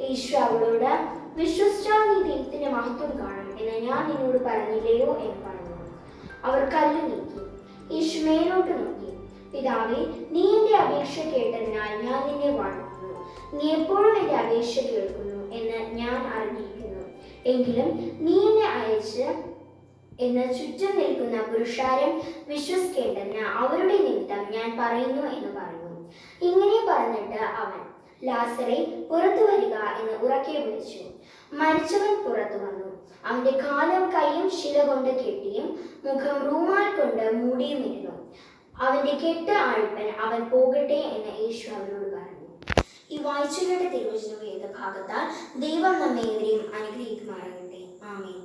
യേശു അവളോട്, വിശ്വസിച്ചാൽ നീ ദൈവത്തിന്റെ മഹത്വം കാണും എന്ന് ഞാൻ നിന്നോട് പറഞ്ഞില്ലയോ എന്ന് പറഞ്ഞു. അവർ കല്ല് നീക്കി. യേശു മേലോട്ട് നോക്കി. പിതാവേ, നീ എന്റെ അപേക്ഷ കേട്ടതിനാൽ ഞാൻ നിന്നെ വാഴ്ത്തുന്നു. നീ എപ്പോഴും എന്റെ അപേക്ഷ കേൾക്കുന്നു എന്ന് ഞാൻ അറിഞ്ഞിരിക്കുന്നു. എങ്കിലും നീ എന്നെ അയച്ച് എന്ന് ചുറ്റും നിൽക്കുന്ന പുരുഷാരം വിശ്വസിക്കേണ്ടെന്ന് അവരുടെ നിമിത്തം ഞാൻ പറയുന്നു എന്ന് പറഞ്ഞു. ഇങ്ങനെ പറഞ്ഞിട്ട് അവൻ, ലാസറെ, പുറത്തു വരിക എന്ന് ഉറക്കെ വിളിച്ചു. മരിച്ചവൻ പുറത്തു വന്നു. അവന്റെ കാലും കൈയും ശില കൊണ്ട് കെട്ടിയും മുഖം റൂമാൽ കൊണ്ട് മൂടിയും ഇരുന്നു. അവന്റെ കെട്ട് അഴിപ്പൻ അവൻ പോകട്ടെ എന്ന് യേശു അവനോട് പറഞ്ഞു. ഈ വായിച്ചു കേട്ട തിരുവചനം വേദഭാഗത്താൽ ദൈവം നമ്മെ ഏവരെയും അനുഗ്രഹിക്കുമാറാകട്ടെ. ആമേൻ.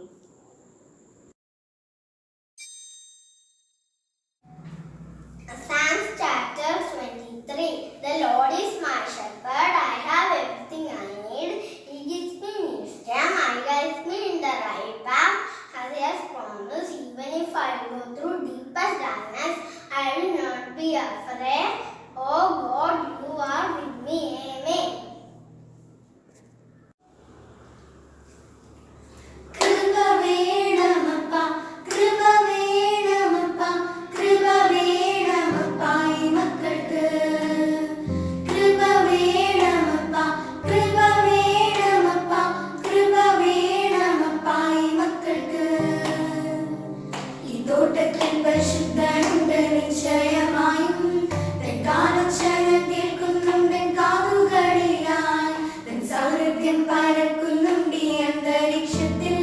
if I go through deepest darkness, I will not be afraid. Oh God, you are with me. Amen. കൃപ വേണമപ്പ, കൃപ വേണമപ്പ, കൃപ വേണമപ്പ ഈ മക്കൾക്ക്. കൃപ വേണമപ്പ, കൃപ വേണമപ്പ, കൃപ വേണമപ്പ ഈ മക്കൾക്ക്. ഈ തോട്ടത്തിൽ പരിശുദ്ധനുണ്ട് നിശ്ചയമായും, തൻ കാലൊച്ചകൾ കേൾക്കുന്നുണ്ട് കാതുകളിലായി, തൻ സൗരഭ്യം പരക്കുന്നുണ്ട് ഈ അന്തരീക്ഷത്തിൽ,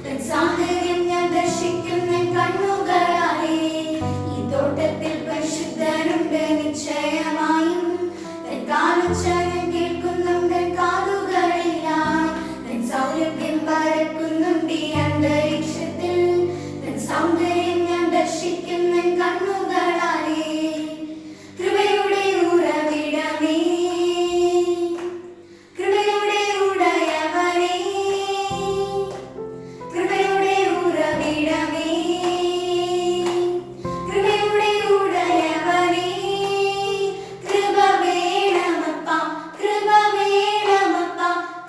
തൻ സൗന്ദര്യം ഞാൻ ദർശിക്കുന്ന കണ്ണുകളാലേ. ഈ തോട്ടത്തിൽ പരിശുദ്ധനുണ്ട് നിശ്ചയമായും, തൻ കാലൊച്ചകൾ കേൾക്കുന്നുണ്ട് കാതുകളിലായി, തൻ സൗരഭ്യം പരക്കുന്നുണ്ട് ഈ അന്തരീക്ഷത്തിൽ, തൻ സൗന്ദര്യം ഞാൻ ദർശിക്കുന്ന കണ്ണുകളാലേ. കൃപയുടെ ഉറവിടമേ, കൃപയുടെ ഉടയവനേ, കൃപയുടെ ഉറവിടമേ, കൃപയുടെ ഉടയവനേ. കൃപ വേണമപ്പ, കൃപ വേണമപ്പ,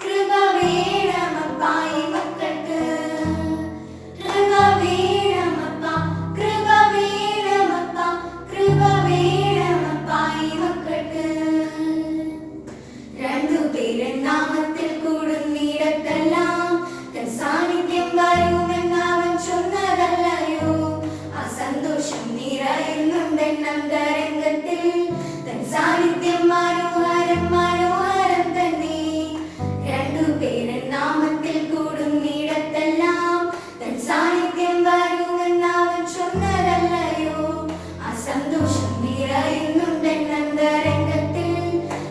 കൃപ വേണമപ്പ ഈ മക്കൾക്ക്. കൃപ വേണമപ്പ, കൃപ വേണമപ്പ, കൃപ വേണമപ്പ ഈ മക്കൾക്ക്. രണ്ടുപേരും നാമത്തിൽ കൂടുന്നിടത്തെല്ലാം തൻ സാന്നിധ്യം വരുമെന്നവൻ ചൊന്നതല്ലയോ. ആ സന്തോഷം നിറയുന്നുണ്ടെൻ അന്തരംഗത്തിൽ, തൻ സാന്നിധ്യം മനോഹരം മനോഹരം തന്നെ. രണ്ടുപേരും നാമത്തിൽ കൂടുന്നിടത്തെല്ലാം തൻ സാന്നിധ്യം വരുമെന്നവൻ ചൊന്നതല്ലയോ. ആ സന്തോഷം നിറയുന്നുണ്ടെൻ അന്തരംഗത്തിൽ,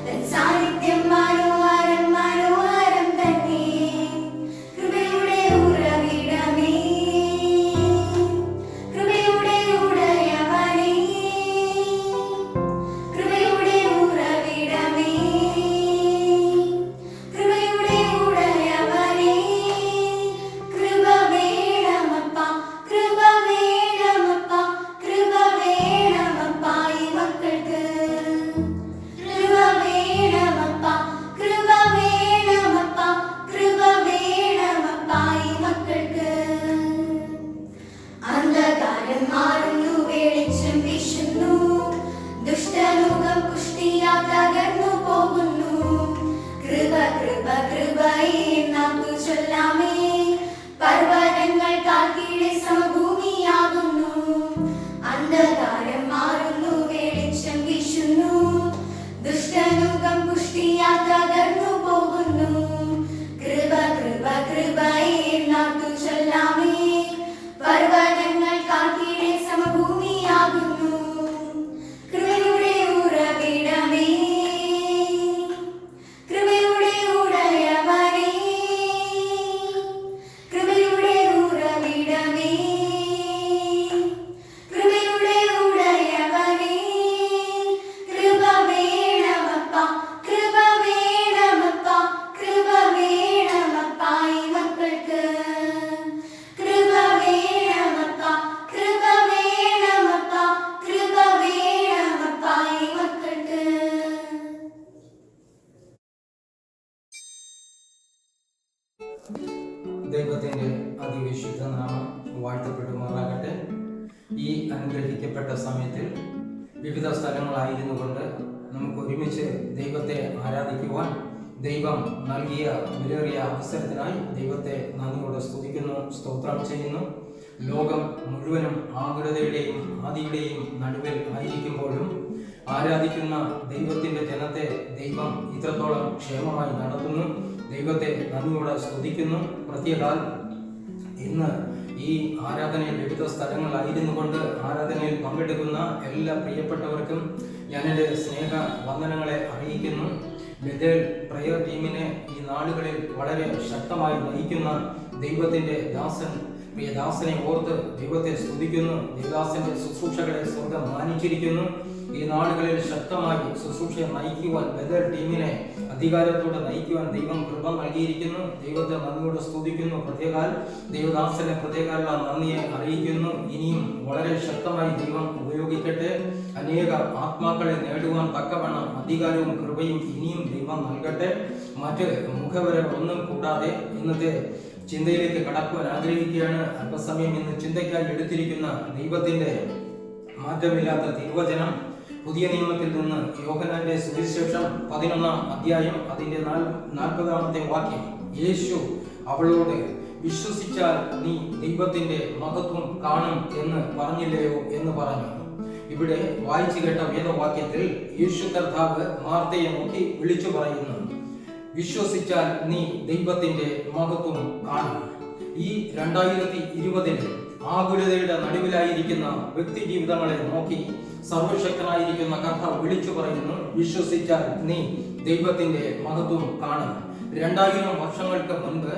തൻ സാന്നിധ്യം മനോഹരം മനോഹരം തന്നെ. കൃപയുടെ ഉറവിടമേ, കൃപയുടെ ഉടയവനേ, കൃപയുടെ ഉറവിടമേ, കൃപയുടെ ഉടയവനേ. കൃപ വേണമപ്പ, കൃപ വേണമപ്പ, കൃപ വേണമപ്പ ഈ മക്കൾക്ക്. കൃപ വേണമപ്പ, കൃപ വേണമപ്പ, കൃപ വേണമപ്പ ഈ മക്കൾക്ക്. അന്ധകാരം മാറുന്നു, വെളിച്ചം വീശുന്നു, ദുഷ്ടമുഖം കുഷ്ടിയാ തകർന്നു പോകുന്നു. കൃപ കൃപ കൃപയെ നാക്കു ചൊല്ലാമേ, പർവ്വതങ്ങൾ കാൽക്കീഴെ സമഭൂമിയാകുന്നു. അന്ധകാരം മാറുന്നു, വെളിച്ചം വീശുന്നു, ദുഷ്ടമുഖം കുഷ്ടിയാ തകർന്നു പോകുന്നു. കൃപ കൃപ കൃപയെ നാക്കു ചൊല്ലാമേ, പർവ്വതങ്ങൾ കാൽക്കീഴെ സമഭൂമിയാകുന്നു. കൃപയുടെ ഉറവിടമേ, കൃപയുടെ ഉടയവനേ, കൃപയുടെ ഉറവിടമേ, കൃപയുടെ ഉടയവനേ. കൃപ വേണമപ്പ, കൃപ വേണമപ്പ, കൃപ വേണമപ്പ ഈ മക്കൾക്ക്. കൃപ വേണമപ്പ, കൃപ വേണമപ്പ, കൃപ വേണമപ്പ ഈ മക്കൾക്ക്. ദൈവത്തിൻ്റെ അതിവിശുദ്ധ നാമം വാഴ്ത്തപ്പെടുമാറാകട്ടെ. ഈ അനുഗ്രഹിക്കപ്പെട്ട സമയത്തിൽ വിവിധ സ്ഥലങ്ങളായിരുന്നു കൊണ്ട് നമുക്ക് ഒരുമിച്ച് ദൈവത്തെ ആരാധിക്കുവാൻ ദൈവം നൽകിയ വിലയേറിയ അവസരത്തിനായി ദൈവത്തെ നന്ദിയോടെ സ്തുതിക്കുന്നു, സ്തോത്രം ചെയ്യുന്നു. ലോകം മുഴുവനും ആകുലതയുടെയും ആദിയുടെയും നടുവിൽ ആയിരിക്കുമ്പോഴും ആരാധിക്കുന്ന ദൈവത്തിൻ്റെ ജനത്തെ ദൈവം ഇത്രത്തോളം ക്ഷേമമായി നടത്തുന്നു. ദൈവത്തെ നന്ദിയോടെ സ്തുതിക്കുന്നു. പ്രത്യേകാൽ ഇന്ന് ഈ ആരാധനയിൽ വിവിധ സ്ഥലങ്ങളിലായിരുന്നു കൊണ്ട് ആരാധനയിൽ പങ്കെടുക്കുന്ന എല്ലാ പ്രിയപ്പെട്ടവർക്കും ഞാൻ എൻ്റെ സ്നേഹ വന്ദനങ്ങളെ അറിയിക്കുന്നു. ബെഥേൽ പ്രയർ ടീമിനെ ഈ നാളുകളിൽ വളരെ ശക്തമായി നയിക്കുന്ന ദൈവത്തിൻ്റെ ദാസൻ പ്രിയദാസനെ ഓർത്ത് ദൈവത്തെ സ്തുതിക്കുന്നു. ദേവദാസന്റെ ശുശ്രൂഷകളെ സ്വർഗം മാനിച്ചിരിക്കുന്നു. ഈ നാളുകളിൽ ശക്തമായി ശുശ്രൂഷയെ നയിക്കുവാൻ ബദൽ ടീമിനെ അധികാരത്തോടെ നയിക്കുവാൻ ദൈവം കൃപ നൽകിയിരിക്കുന്നു. ദൈവത്തെ നന്ദിയോടെ സ്തുതിക്കുന്നു. പ്രത്യേകാൽ ദേവദാസനെ പ്രത്യേകാലുള്ള നന്ദിയെ അറിയിക്കുന്നു. ഇനിയും വളരെ ശക്തമായി ദൈവം ഉപയോഗിക്കട്ടെ. അനേക ആത്മാക്കളെ നേടുവാൻ തക്കവണ്ണം അധികാരവും കൃപയും ഇനിയും ദൈവം നൽകട്ടെ. മറ്റ് മുഖവരെ ഒന്നും കൂടാതെ ഇന്നത്തെ ചിന്തയിലേക്ക് കടക്കുവാൻ ആഗ്രഹിക്കുകയാണ്. അല്പസമയം ഇന്ന് ചിന്തയ്ക്കായി എടുത്തിരിക്കുന്ന ദൈവത്തിന്റെ മാറ്റമില്ലാത്ത തിരുവചനം പുതിയ നിയമത്തിൽ നിന്ന് യോഹന്നാന്റെ സുവിശേഷം 11-ാം അധ്യായം അതിന്റെ 40-ാമത്തെ വാക്യം. യേശു അവളോട്, വിശ്വസിച്ചാൽ നീ ദൈവത്തിന്റെ മഹത്വം കാണും എന്ന് പറഞ്ഞില്ലയോ എന്ന് പറഞ്ഞു. ഇവിടെ വായിച്ചു കേട്ട വേദവാക്യത്തിൽ യേശു കർത്താവ് മാർത്തയെ നോക്കി വിളിച്ചു പറയുന്നു, വിശ്വസിച്ചാൽ നീ ദൈവത്തിന്റെ മഹത്വം കാണും. ഈ 2020 ആകുലതയുടെ നടുവിലായിരിക്കുന്ന വ്യക്തി ജീവിതങ്ങളെ നോക്കി സർവശക്തനായിരിക്കുന്ന കർത്താവ് വിളിച്ചു പറയുന്നു, വിശ്വസിച്ചാൽ നീ ദൈവത്തിന്റെ മഹത്വം കാണും. 2000 വർഷങ്ങൾക്ക് മുൻപ്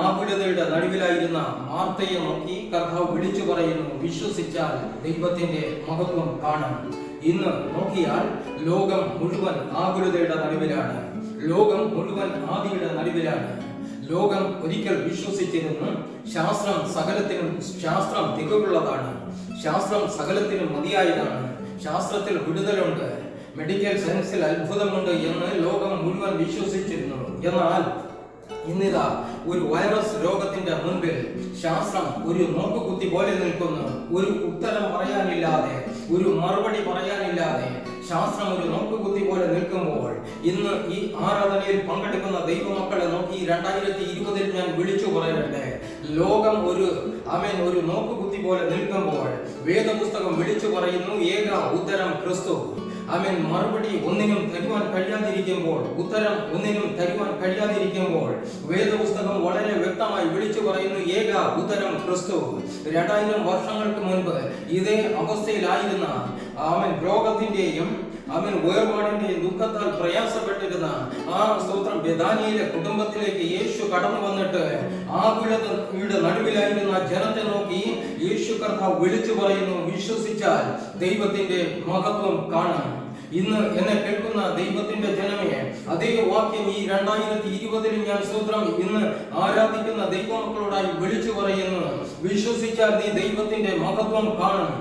ആകുലതയുടെ നടുവിലായിരുന്ന മാർത്തയെ നോക്കി കർത്താവ് വിളിച്ചു പറയുന്നു, വിശ്വസിച്ചാൽ ദൈവത്തിന്റെ മഹത്വം കാണും. ഇന്ന് നോക്കിയാൽ ലോകം മുഴുവൻ ആകുലതയുടെ നടുവിലാണ്. ലോകം മുഴുവൻ ആദിയുടെ നടുവിലാണ്. ലോകം ഒരിക്കൽ വിശ്വസിച്ചിരുന്നു, ശാസ്ത്രം തികവുള്ളതാണ്, ശാസ്ത്രം സകലത്തിനും മതിയായതാണ്, ശാസ്ത്രത്തിൽ വിടുതലുണ്ട്, മെഡിക്കൽ സയൻസിൽ അത്ഭുതമുണ്ട് എന്ന് ലോകം മുഴുവൻ വിശ്വസിച്ചിരുന്നു. എന്നാൽ ഇന്നിതാ ഒരു വൈറസ് രോഗത്തിന്റെ മുൻപിൽ ശാസ്ത്രം ഒരു നോക്കുകുത്തി പോലെ നിൽക്കുന്നു. ഒരു ഉത്തരം പറയാനില്ലാതെ, ഒരു മറുപടി പറയാനില്ലാതെ ശാസ്ത്രം ഒരു നോക്കുകുത്തി പോലെ നിൽക്കുമ്പോൾ ഇന്ന് ഈ ആരാധനയിൽ പങ്കെടുക്കുന്ന ദൈവമക്കളെ നോക്കി 2020 ഞാൻ വിളിച്ചു പറയട്ടെ, ലോകം ഒരു നോക്കുകുത്തി പോലെ നിൽക്കുമ്പോൾ വേദപുസ്തകം വിളിച്ചു പറയുന്നു, ഏക ഉത്തരം ക്രിസ്തു. മറുപടി ഒന്നിനും തരുവാൻ കഴിയാതിരിക്കുമ്പോൾ, ഉത്തരം ഒന്നിനും തരുവാൻ കഴിയാതിരിക്കുമ്പോൾ വേദപുസ്തകം വളരെ വ്യക്തമായി വിളിച്ചു പറയുന്നു, ഏക ഉത്തരം ക്രിസ്തു. 2000 വർഷങ്ങൾക്ക് മുൻപ് ഇതേ അവസ്ഥയിലായിരുന്ന രോഗത്തിന്റെയും വേർപാടിന്റെയും ദുഃഖത്താൽ പ്രയാസപ്പെട്ടിരുന്ന സ്തോത്രം ബെഥാനിയിലെ കുടുംബത്തിലേക്ക് യേശു കടന്നു വന്നിട്ട് ആകുലതയുടെ നടുവിലായിരുന്ന ജനത്തെ നോക്കി യേശു കർത്താവ് വിളിച്ചു പറയുന്നു, വിശ്വസിച്ചാൽ ദൈവത്തിന്റെ മഹത്വം കാണാം. ഇന്ന് എന്നെ കേൾക്കുന്ന ദൈവത്തിന്റെ ജനമേ, അതേ വാക്യം ഈ 2020 ഞാൻ സ്തോത്രം ഇന്ന് ആരാധിക്കുന്ന ദൈവമക്കളോടായി വിളിച്ചു പറയുന്നു, വിശ്വസിച്ചാൽ നീ ദൈവത്തിന്റെ മഹത്വം കാണും.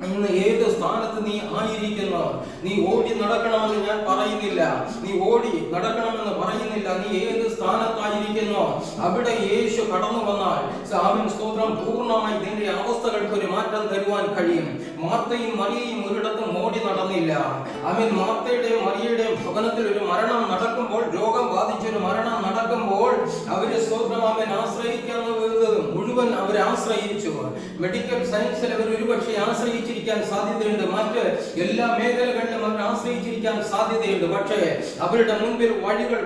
ഇന്ന് ഏത് സ്ഥാനത്ത് നീ ആയിരിക്കുന്നു, നീ ഓടി നടക്കണമെന്ന് ഞാൻ പറയുന്നില്ല, നീ ഓടി നടക്കണമെന്ന് പറയുന്നില്ല. നീ ഏത് സ്ഥാനത്തായിരിക്കുന്നു അവിടെ യേശു കടന്നു വന്നാൽ സ്തോത്രം പൂർണ്ണമായി നിന്റെ അവസ്ഥകൾക്ക് ഒരു മാറ്റം തരുവാൻ കഴിയും. മാർത്തയും മറിയയും ഒരിടത്തും ഓടി നടന്നില്ല. മാർത്തയുടെയും മറിയയുടെയും ഭവനത്തിൽ ഒരു മരണം നടക്കുമ്പോൾ, രോഗം ബാധിച്ചൊരു മരണം നടക്കുമ്പോൾ അവര് സ്തോത്രം ആശ്രയിക്കുന്നത് മുഴുവൻ അവർ ആശ്രയിച്ചു. മെഡിക്കൽ സയൻസിൽ അവർ ഒരുപക്ഷെ ആശ്രയിച്ചിരിക്കാൻ സാധ്യതയുണ്ട്, മറ്റ് എല്ലാ മേഖലകളിലും അവർ ആശ്രയിച്ചിരിക്കാൻ സാധ്യതയുണ്ട്. പക്ഷേ അവരുടെ മുൻപിൽ വഴികൾ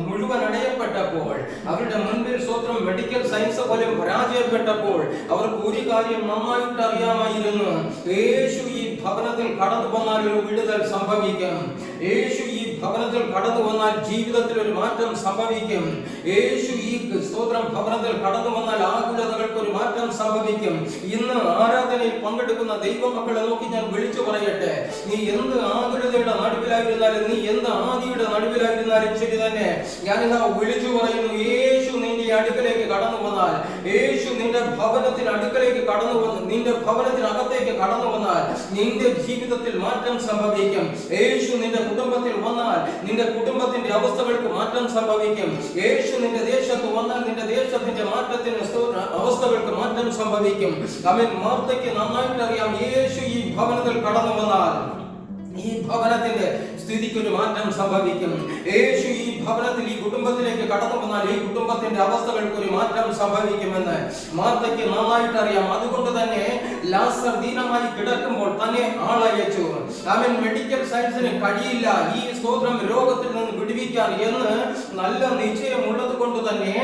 മുഴുവൻ അടയപ്പെട്ടപ്പോൾ, അവരുടെ മുൻപിൽ സ്വന്തം മെഡിക്കൽ സയൻസ് പോലും പരാജയപ്പെട്ടപ്പോൾ അവർക്ക് ഒരു കാര്യം നന്നായിട്ട് അറിയാമായിരുന്നു, യേശു ഈ ഭവനത്തിൽ കടന്നു വന്നാൽ ഒരു വിടുതൽ സംഭവിക്കും. യേശു ഈ ഭവനത്തിൽ കടന്നു വന്നാൽ ജീവിതത്തിൽ ഒരു മാറ്റം സംഭവിക്കും. യേശു ഈ സ്തോത്രം ഭവനത്തിൽ കടന്നു വന്നാൽ ആകുലതകൾക്ക് ഒരു മാറ്റം സംഭവിക്കും. ഇന്ന് ആരാധനയിൽ പങ്കെടുക്കുന്ന ദൈവമക്കളെ നോക്കി ഞാൻ വിളിച്ചു പറയട്ടെ, നീ എന്ത് ആകുലതയുടെ നടുവിലായിരുന്നാലും, നീ എന്ത് ആദിയുടെ നടുവിലായിരുന്നാലും ശരി തന്നെ, ഞാനിതാ വിളിച്ചു പറയുന്നു, യേശു നിന്റെ അടുക്കലേക്ക് കടന്നു വന്നാൽ, യേശു നിന്റെ ഭവനത്തിന് അടുക്കലേക്ക് കടന്നു വന്ന് നിന്റെ ഭവനത്തിനകത്തേക്ക് കടന്നു വന്നാൽ നിന്റെ ജീവിതത്തിൽ മാറ്റം സംഭവിക്കും. യേശു നിന്റെ കുടുംബത്തിൽ വന്നാൽ നിന്റെ കുടുംബത്തിന്റെ അവസ്ഥകൾക്ക് മാറ്റം സംഭവിക്കും. യേശു നിന്റെ ദേശത്ത് വന്നാൽ നിന്റെ ദേശത്തിന്റെ മാറ്റത്തിന് അവസ്ഥകൾക്ക് മാറ്റം സംഭവിക്കും. മാർത്തയ്ക്ക് നന്നായിട്ട് അറിയാം, യേശു ഈ ഭവനത്തിൽ കടന്നു വന്നാൽ ഈ ഭവനത്തിന്റെ സ്ഥിതിക്കൊരു മാറ്റം സംഭവിക്കും. യേശു ഈ ഭവനത്തിൽ ഈ കുടുംബത്തിലേക്ക് കടന്നു വന്നാൽ ഈ കുടുംബത്തിന്റെ അവസ്ഥകൾക്ക് ഒരു മാറ്റം സംഭവിക്കുമെന്ന് മാർത്തയ്ക്ക് നന്നായിട്ട് അറിയാം. അതുകൊണ്ട് തന്നെ ലാസർ ദീനമായി കിടക്കുമ്പോൾ തന്നെ ആളയച്ചു. അവൻ മെഡിക്കൽ സയൻസിന് കഴിയില്ല ഈ സ്തോത്രം രോഗത്തിൽ നിന്ന് വിടുവിക്കാൻ എന്ന് നല്ല നിശ്ചയമുള്ളത് കൊണ്ട് തന്നെ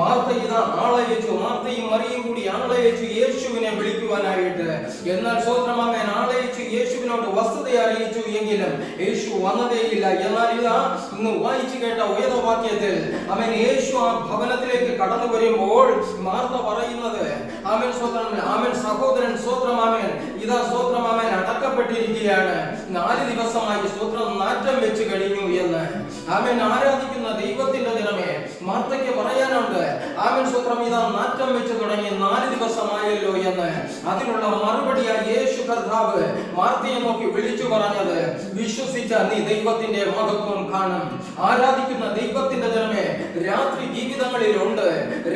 മാർത്ത ഇതാ ആളയച്ചു. മാർത്തയും മറിയും കൂടി ആളയച്ചു യേശുവിനെ വിളിക്കുവാനായിട്ട്. എന്നാൽ സ്തോത്രം അവൻ ആളയിച്ചു യേശുവിനോട് വസ്തുത അറിയിച്ചു എങ്കിലും യേശു വന്നതേയില്ല. എന്നാൽ ഇതാ ഇന്ന് വായിച്ചു കേട്ട വേദവാക്യത്തിൽ അവൻ യേശു ആ ഭവനത്തിലേക്ക് കടന്നു വരുമ്പോൾ മാർത്ത പറയുന്നത് അവൻ സ്തോത്രം അവൻ സഹോദരൻ സ്തോത്രം അവൻ ഇതാ സ്തോത്രം അവൻ അടക്കപ്പെട്ടിരിക്കുകയാണ്, 4 ദിവസമായി സ്തോത്രം നാറ്റം വെച്ച് കഴിഞ്ഞു എന്ന്. അവൻ ആരാധിക്കുന്ന ദൈവത്തിന്റെ ജനമേ, മാർത്തയ്ക്ക് പറയാനുണ്ട് അവൻ സ്തോത്രം ഇതാ നാറ്റം വെച്ച് തുടങ്ങി 4 ദിവസമായല്ലോ എന്ന്. അതിനുള്ള മറുപടിയായി യേശു കർത്താവ് മാർത്തയെ നോക്കി വിളിച്ചു പറഞ്ഞത്, വിശ്വസിച്ച നീ ദൈവത്തിന്റെ മഹത്വം കാണും. ആരാധിക്കുന്ന ദൈവത്തിന്റെ ജനമേ, രാത്രി ജീവിതങ്ങളിലുണ്ട്,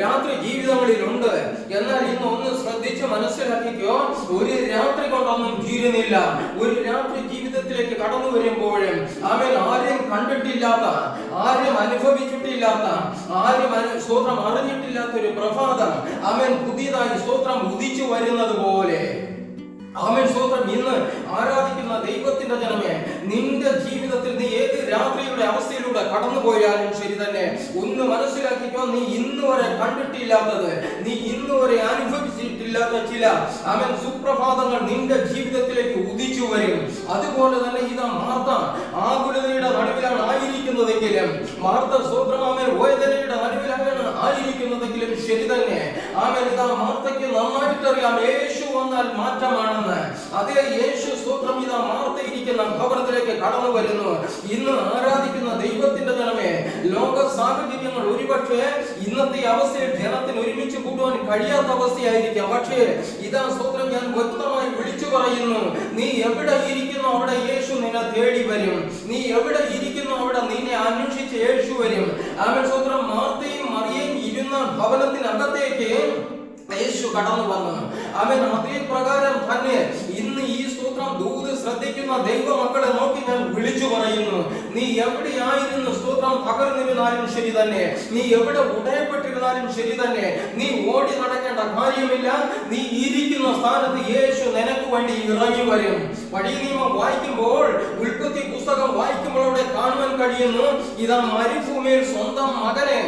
രാത്രി ജീവിതങ്ങളിലുണ്ട്. എന്നാൽ ഇന്ന് ഒന്ന് ശ്രദ്ധിച്ച് മനസ്സിലാക്കിക്കോ, ഒരു രാത്രി കൊണ്ടൊന്നും തീരുന്നില്ല. ഒരു രാത്രി ജീവിതത്തിലേക്ക് കടന്നു വരുമ്പോഴും അവൻ ആരെയും കണ്ടിട്ടില്ലാത്ത, ആരും അനുഭവിച്ചിട്ടില്ലാത്ത, ആരും സ്തോത്രം അറിഞ്ഞിട്ടില്ലാത്ത ഒരു പ്രഭാതം അവൻ പുതിയതായി സ്തോത്രം ഉദിച്ചു വരുന്നത് പോലെ അവൻ സ്തോത്രം ഇന്ന് ആരാധിക്കുന്ന ദൈവത്തിന്റെ ജനമേ, നിന്റെ ജീവിതത്തിൽ നീ ഏത് രാത്രിയുടെ അവസ്ഥയിലൂടെ കടന്നു പോയാലും ശരി തന്നെ, ഒന്ന് മനസ്സിലാക്കിക്കോ, നീ ഇന്ന് വരെ കണ്ടിട്ടില്ലാത്തത്, നീ ഇന്ന് വരെ അനുഭവിച്ചിട്ടില്ലാത്ത ചില അവൻ സുപ്രഭാതങ്ങൾ നിന്റെ ജീവിതത്തിലേക്ക് ഉദിച്ചു വരും. അതുപോലെ തന്നെ ഇതാ മാർത്ത ആകുലതയുടെ നടുവിലാണ് ആയിരിക്കുന്നതെങ്കിലും, മാർത്ത സ്തോത്രം അവൻ വേദനയുടെ നടുവിലാണ് ആയിരിക്കുന്നതെങ്കിലും ശരി തന്നെ, അവൻ ഇതാ മാർത്തയ്ക്ക് നന്നായിട്ടറിയാം യേശു വന്നാൽ മാറ്റമാണെന്ന്. അതേ യേശു സ്തോത്രം ഇതാ മാർത്ത ഇരിക്കുന്ന ഭവനത്തിലേക്ക് കടന്നു വരുന്നു. ഇന്ന് ആരാധിക്കുന്ന ദൈവത്തിന്റെ ജനമേ, ലോക സാഹചര്യങ്ങൾ ഒരുപക്ഷെ ഇന്നത്തെ അവസ്ഥയിൽ ജനത്തിന് ഒരുമിച്ച് കൂടുവാൻ കഴിയാത്ത അവസ്ഥയായിരിക്കാം. പക്ഷേ ഇതാ സ്തോത്രം ഞാൻ വ്യക്തമായി വിളിച്ചു പറയുന്നു, നീ എവിടെ ഇരിക്കുന്നു അവിടെ യേശു നിന്നെ തേടി വരും. നീ എവിടെ ഇരിക്കുന്നു അവിടെ നിന്നെ അന്വേഷിച്ച് യേശു വരും. അവൻ സ്തോത്രം മാർത്തയും മറിയയും ഇരുന്ന ഭവനത്തിനകത്തേക്ക് യേശു കടന്നു വന്നു. അവൻ അതേ പ്രകാരം തന്നെ ഇന്ന് ഈ സ്തോത്രം ദൂത് ശ്രദ്ധിക്കുന്ന ദൈവമക്കളെ നോക്കി ഞാൻ വിളിച്ചു പറയുന്നു, നീ എവിടെയായിരുന്നു സ്തോത്രം തകർന്നിരുന്നാലും ശരി തന്നെ, നീ എവിടെ ഉടയപ്പെട്ടിരുന്നാലും ശരി തന്നെ, നീ ഓടി നടക്കേണ്ട കാര്യമില്ല. നീ ഇരിക്കുന്ന സ്ഥാനത്ത് യേശു നിനക്ക് വേണ്ടി ഇറങ്ങി വരും. പഴയ നിയമം വായിക്കുമ്പോൾ, ഉൽപ്പത്തി പുസ്തകം വായിക്കുമ്പോൾ അവിടെ കാണുവാൻ കഴിയുന്നു, ഇതാ മരുഭൂമിയിൽ സ്വന്തം മകനെ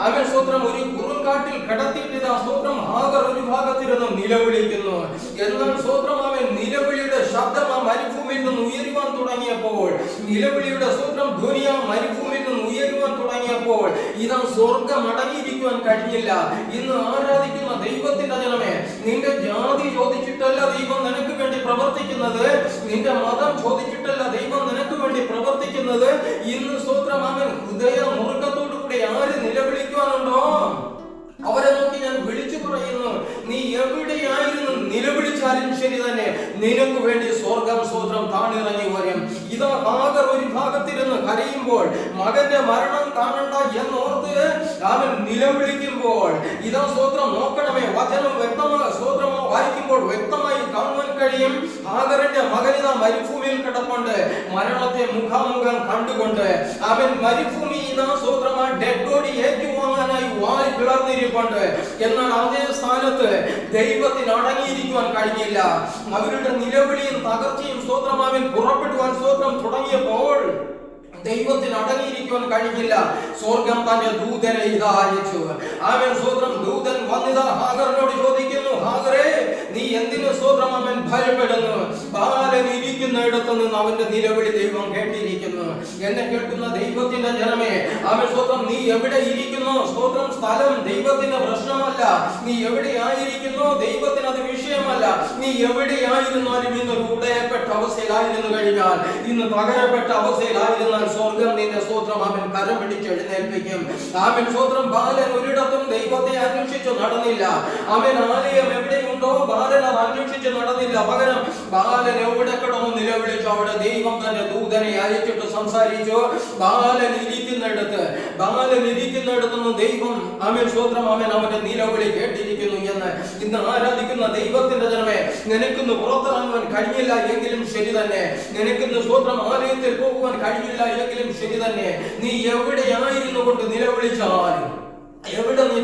അവൻ സ്തോത്രം ഒരു കുറുങ്കാട്ടിൽ കിടത്തിയിട്ട് ഇതാ സ്തോത്രം ഹാഗർ ഒരു ഭാഗത്തിരുന്ന് നിലവിളിക്കുന്നു. എന്നാൽ സ്തോത്രം അവൻ നിലവിളിയുടെ ശബ്ദം ആ മരുഭൂമിയിൽ നിന്ന് ഉയരുവാൻ തുടങ്ങിയപ്പോൾ, നിലവിളിയുടെ സ്തോത്രം ധ്വനി ആ മരുഭൂമിയിൽ നിന്ന് ഉയരുവാൻ തുടങ്ങിയപ്പോൾ ഇതാ സ്വർഗം അടങ്ങിയിരിക്കുവാൻ കഴിഞ്ഞില്ല. ഇന്ന് ആരാധിക്കുന്ന ദൈവത്തിന്റെ ജനമേ, നിന്റെ ജാതി ചോദിച്ചിട്ടല്ല ദൈവം നിനക്ക് വേണ്ടി പ്രവർത്തിക്കുന്നത്, നിന്റെ മതം ചോദിച്ചിട്ടല്ല ദൈവം നിനക്ക് വേണ്ടി പ്രവർത്തിക്കുന്നത്. ഇന്ന് സ്തോത്രം അവൻ ഹൃദയ മുറുക്കത്തോടു കൂടി ആര് നിലവിളിക്കുവാനുണ്ടോ അവരെ നോക്കി ഞാൻ വിളിച്ചു പറയുന്നു, നീ എവിടെയായിരുന്നു നിലവിളിച്ചാലും ശരി തന്നെ നിനക്ക് വേണ്ടി സ്വർഗം സ്തോത്രം താണിറങ്ങി വരും. ഇതാ ഹാഗർ ഒരു ഭാഗത്തിരുന്ന് കരയുമ്പോൾ, മകന്റെ മരണം കാണണ്ട എന്നോർത്ത് അവൻ നിലവിളിക്കുമ്പോൾ, ഇതാ സ്തോത്രം നോക്കണമേ, വചനം വ്യക്തമായി സ്തോത്രം വായിക്കുമ്പോൾ വ്യക്തമായി കാണുവാൻ കഴിയും. ഹാഗറിന്റെ മകനിതാ മരുഭൂമിയിൽ കിടപ്പുണ്ട്, മരണത്തെ മുഖാമുഖം കണ്ടുകൊണ്ട് അവൻ മരുഭൂമി ഇതാ സ്തോത്രം ആ ഡെഡ് ബോഡി ഏറ്റുവാങ്ങാനായി വായി പിളർന്നിരിക്കും. എന്നാൽ അതേ സ്ഥാനത്ത് ദൈവത്തിന് അടങ്ങിയിരിക്കുവാൻ കഴിഞ്ഞില്ല. അവരുടെ നിലവിളിയും തകർച്ചയും സ്തോത്രം അവൻ പുറപ്പെടുവാൻ സ്തോത്രം തുടങ്ങിയപ്പോൾ ദൈവത്തിന് അടങ്ങിയിരിക്കുവാൻ കഴിഞ്ഞില്ല. സ്വർഗം തന്റെ ദൂതനെ ഇതാ അയച്ചു. അവൻ സ്തോത്രം ദൂതൻ വന്നിതാ ഹാഗറിനോട് ചോദിക്കുന്നു, ഹാഗറേ നീ എന്തിനു സ്തോത്രം അവൻ ഭയപ്പെടുന്നു? ബാലൻ ഇരിക്കുന്നിടത്ത് നിന്ന് അവന്റെ നിലവിളി ദൈവം കേട്ടിരിക്കുന്നു. എന്നെ കേൾക്കുന്ന ദൈവത്തിന്റെ ജനമേ, അവൻ സ്തോത്രം നീ എവിടെ ഇരിക്കുന്നു? സ്തോത്രം സ്ഥലം ദൈവത്തിന്റെ പ്രശ്നമല്ല. നീ എവിടെയായിരിക്കുന്നു ദൈവത്തിന് അത് വിഷയമല്ല. നീ എവിടെയായിരുന്നാലും ഇന്നൊരു ഉടയപ്പെട്ട അവസ്ഥയിലായിരുന്നു കഴിഞ്ഞാൽ, ഇന്ന് പകരപ്പെട്ട അവസ്ഥയിലായിരുന്നാൽ സ്വർഗം നിന്റെ സ്തോത്രം അവൻ കരം പിടിച്ച് എഴുന്നേൽപ്പിക്കും. അവൻ സ്തോത്രം ബാലൻ ഒരിടത്തും ദൈവത്തെ അന്വേഷിച്ചു നടന്നില്ല. അവൻ ആലയം എവിടെയുണ്ടോ ബാലൻ അത് അന്വേഷിച്ച് നടന്നില്ല. പകരം ബാലൻ എവിടെ കിടന്നു നിലവിളിച്ചു, അവിടെ ദൈവം തന്റെ ദൂതനെ അയച്ചിട്ട് സംസാരിച്ചു. ബാലൻ ഇരിക്കുന്നിടത്തുനിന്ന് ദൈവം അവൻ സ്തോത്രം അവൻ അവന്റെ നിലവിളി കേട്ടിരിക്കുന്നു എന്ന്. ഇന്ന് ആരാധിക്കുന്ന ദൈവത്തിന്റെ ജനമേ, നിനക്കിന്ന് പുറത്തിറങ്ങുവാൻ കഴിഞ്ഞില്ല എങ്കിലും ശരി തന്നെ, നിനക്കിന്ന് സ്തോത്രം ആലയത്തിൽ പോകുവാൻ കഴിഞ്ഞില്ല എങ്കിലും ശരി തന്നെ, നീ എവിടെയായിരുന്നു കൊണ്ട് നിലവിളിച്ചാലും, എവിടെ നീ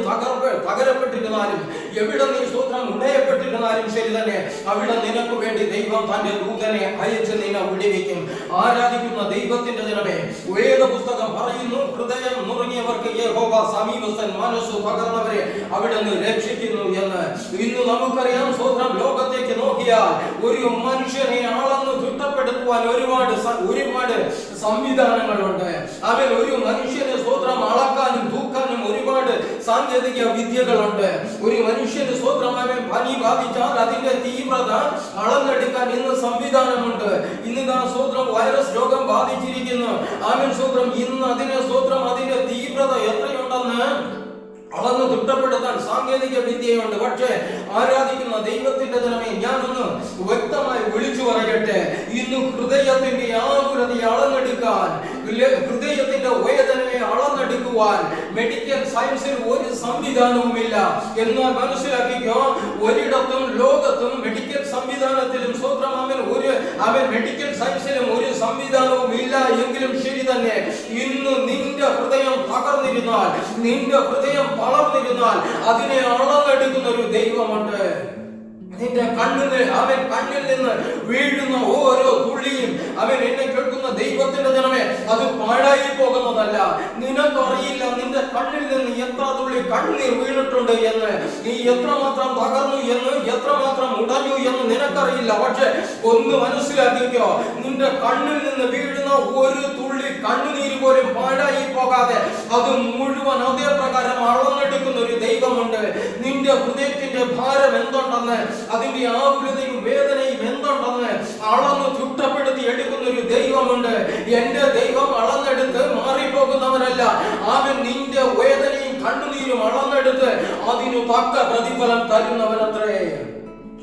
തകരപ്പെട്ടിരുന്നാലും, എവിടെ നീ സ്തോത്രം ഉടയപ്പെട്ടിരുന്നാലും ശരി തന്നെ, അവിടെ നിനക്ക് വേണ്ടി ദൈവം തന്റെ ദൂതനെ അയച്ച് നിന്നെ വിടുവിക്കും. ആരാധിക്കുന്ന ദൈവത്തിന്റെ ജനമേ, വേദപുസ്തകം പറയുന്നു, ഹൃദയം നുറുങ്ങിയവർക്ക് യഹോവ സമീപസ്ഥൻ, മനസ്സു പകർന്നവരെ അവിടെ നിന്ന് രക്ഷിക്കുന്നു എന്ന്. ഇന്ന് നമുക്കറിയാം, സ്തോത്രം ലോകത്തേക്ക് നോക്കി നോക്കിയാൽ ഒരു മനുഷ്യനെ അളന്ന് തിട്ടപ്പെടുത്തുവാൻ ഒരുപാട് സംവിധാനങ്ങളുണ്ട്. അവൻ ഒരു മനുഷ്യനെ സ്വത്രം അളക്കാനും തൂക്കാനും ഒരുപാട് സാങ്കേതിക വിദ്യകളുണ്ട്. ഒരു മനുഷ്യന് സ്വത്രം അവൻ പനി ബാധിച്ചാൽ അതിന്റെ തീവ്രത അളന്നെടുക്കാൻ ഇന്ന് സംവിധാനമുണ്ട്. ഇന്ന് സ്വത്രം വൈറസ് രോഗം ബാധിച്ചിരിക്കുന്നു. അവൻ സ്വത്രം ഇന്ന് അതിന്റെ സ്വത്രം അതിന്റെ തീവ്രത എത്രയുണ്ടെന്ന് അളന്ന് തിട്ടപ്പെടുത്താൻ സാങ്കേതിക വിദ്യയുണ്ട്. പക്ഷേ ആരാധിക്കുന്ന ദൈവത്തിന്റെ ജനമേ, ഞാനൊന്ന് വ്യക്തമായി വിളിച്ചു പറയട്ടെ, ഇന്ന് ഹൃദയത്തിന്റെ ആകുലതയെ അളന്നെടുക്കാൻ, ഹൃദയത്തിന്റെ വേദനയെ അളന്നെടുക്കുവാൻ മെഡിക്കൽ സയൻസിൽ ഒരു സംവിധാനവുമില്ല. എന്നാൽ മനസ്സിലാക്കിക്കോ, ഒരിടത്തും ലോകത്തും മെഡിക്കൽ സംവിധാനത്തിലും അവൻ മെഡിക്കൽ സയൻസിലും ഒരു സംവിധാനവും ഇല്ല എങ്കിലും ശരി തന്നെ, ഇന്ന് നിന്റെ ഹൃദയം തകർന്നിരുന്നാൽ, നിന്റെ ഹൃദയം വളർന്നിരുന്നാൽ അതിനെ അളന്നെടുക്കുന്ന ഒരു ദൈവമുണ്ട്. നിന്റെ അവൻ കണ്ണിൽ നിന്ന് വീഴുന്ന ഓരോ തുള്ളിയും അവൻ എന്നെ കേൾക്കുന്ന ദൈവത്തിന്റെ ജനമേ, അത് പാഴായി പോകുന്നതല്ല. നിനക്കറിയില്ല നിന്റെ കണ്ണിൽ നിന്ന് എത്ര തുള്ളി കണ്ണീർ വീണിട്ടുണ്ട് എന്ന്, നീ എത്രമാത്രം തകർന്നു എന്ന്, എത്രമാത്രം ഉടഞ്ഞു എന്ന് നിനക്കറിയില്ല. പക്ഷെ ഒന്ന് മനസ്സിലാക്കിക്കോ, നിന്റെ കണ്ണിൽ നിന്ന് വീഴുന്ന ഒരു തുള്ളി കണ്ണുനീര് പോലും പാഴായി പോകാതെ അത് മുഴുവൻ അതേ പ്രകാരം അളന്നെടുക്കുന്ന ഒരു ദൈവമുണ്ട്. നിന്റെ ഹൃദയത്തിന്റെ ഭാരം എന്തുണ്ടെന്ന്, അതിന്റെ ആകുലതയും വേദനയും എന്തുണ്ടെന്ന് അളന്ന് ചുട്ടപ്പെടുത്തി എടുക്കുന്ന ഒരു ദൈവമുണ്ട്. എന്റെ ദൈവം അളന്നെടുത്ത് മാറിപ്പോകുന്നവനല്ല. അവൻ നിന്റെ വേദനയും കണ്ണുനീരും അളന്നെടുത്ത് അതിനു തക്ക പ്രതിഫലം തരുന്നവനത്രേ.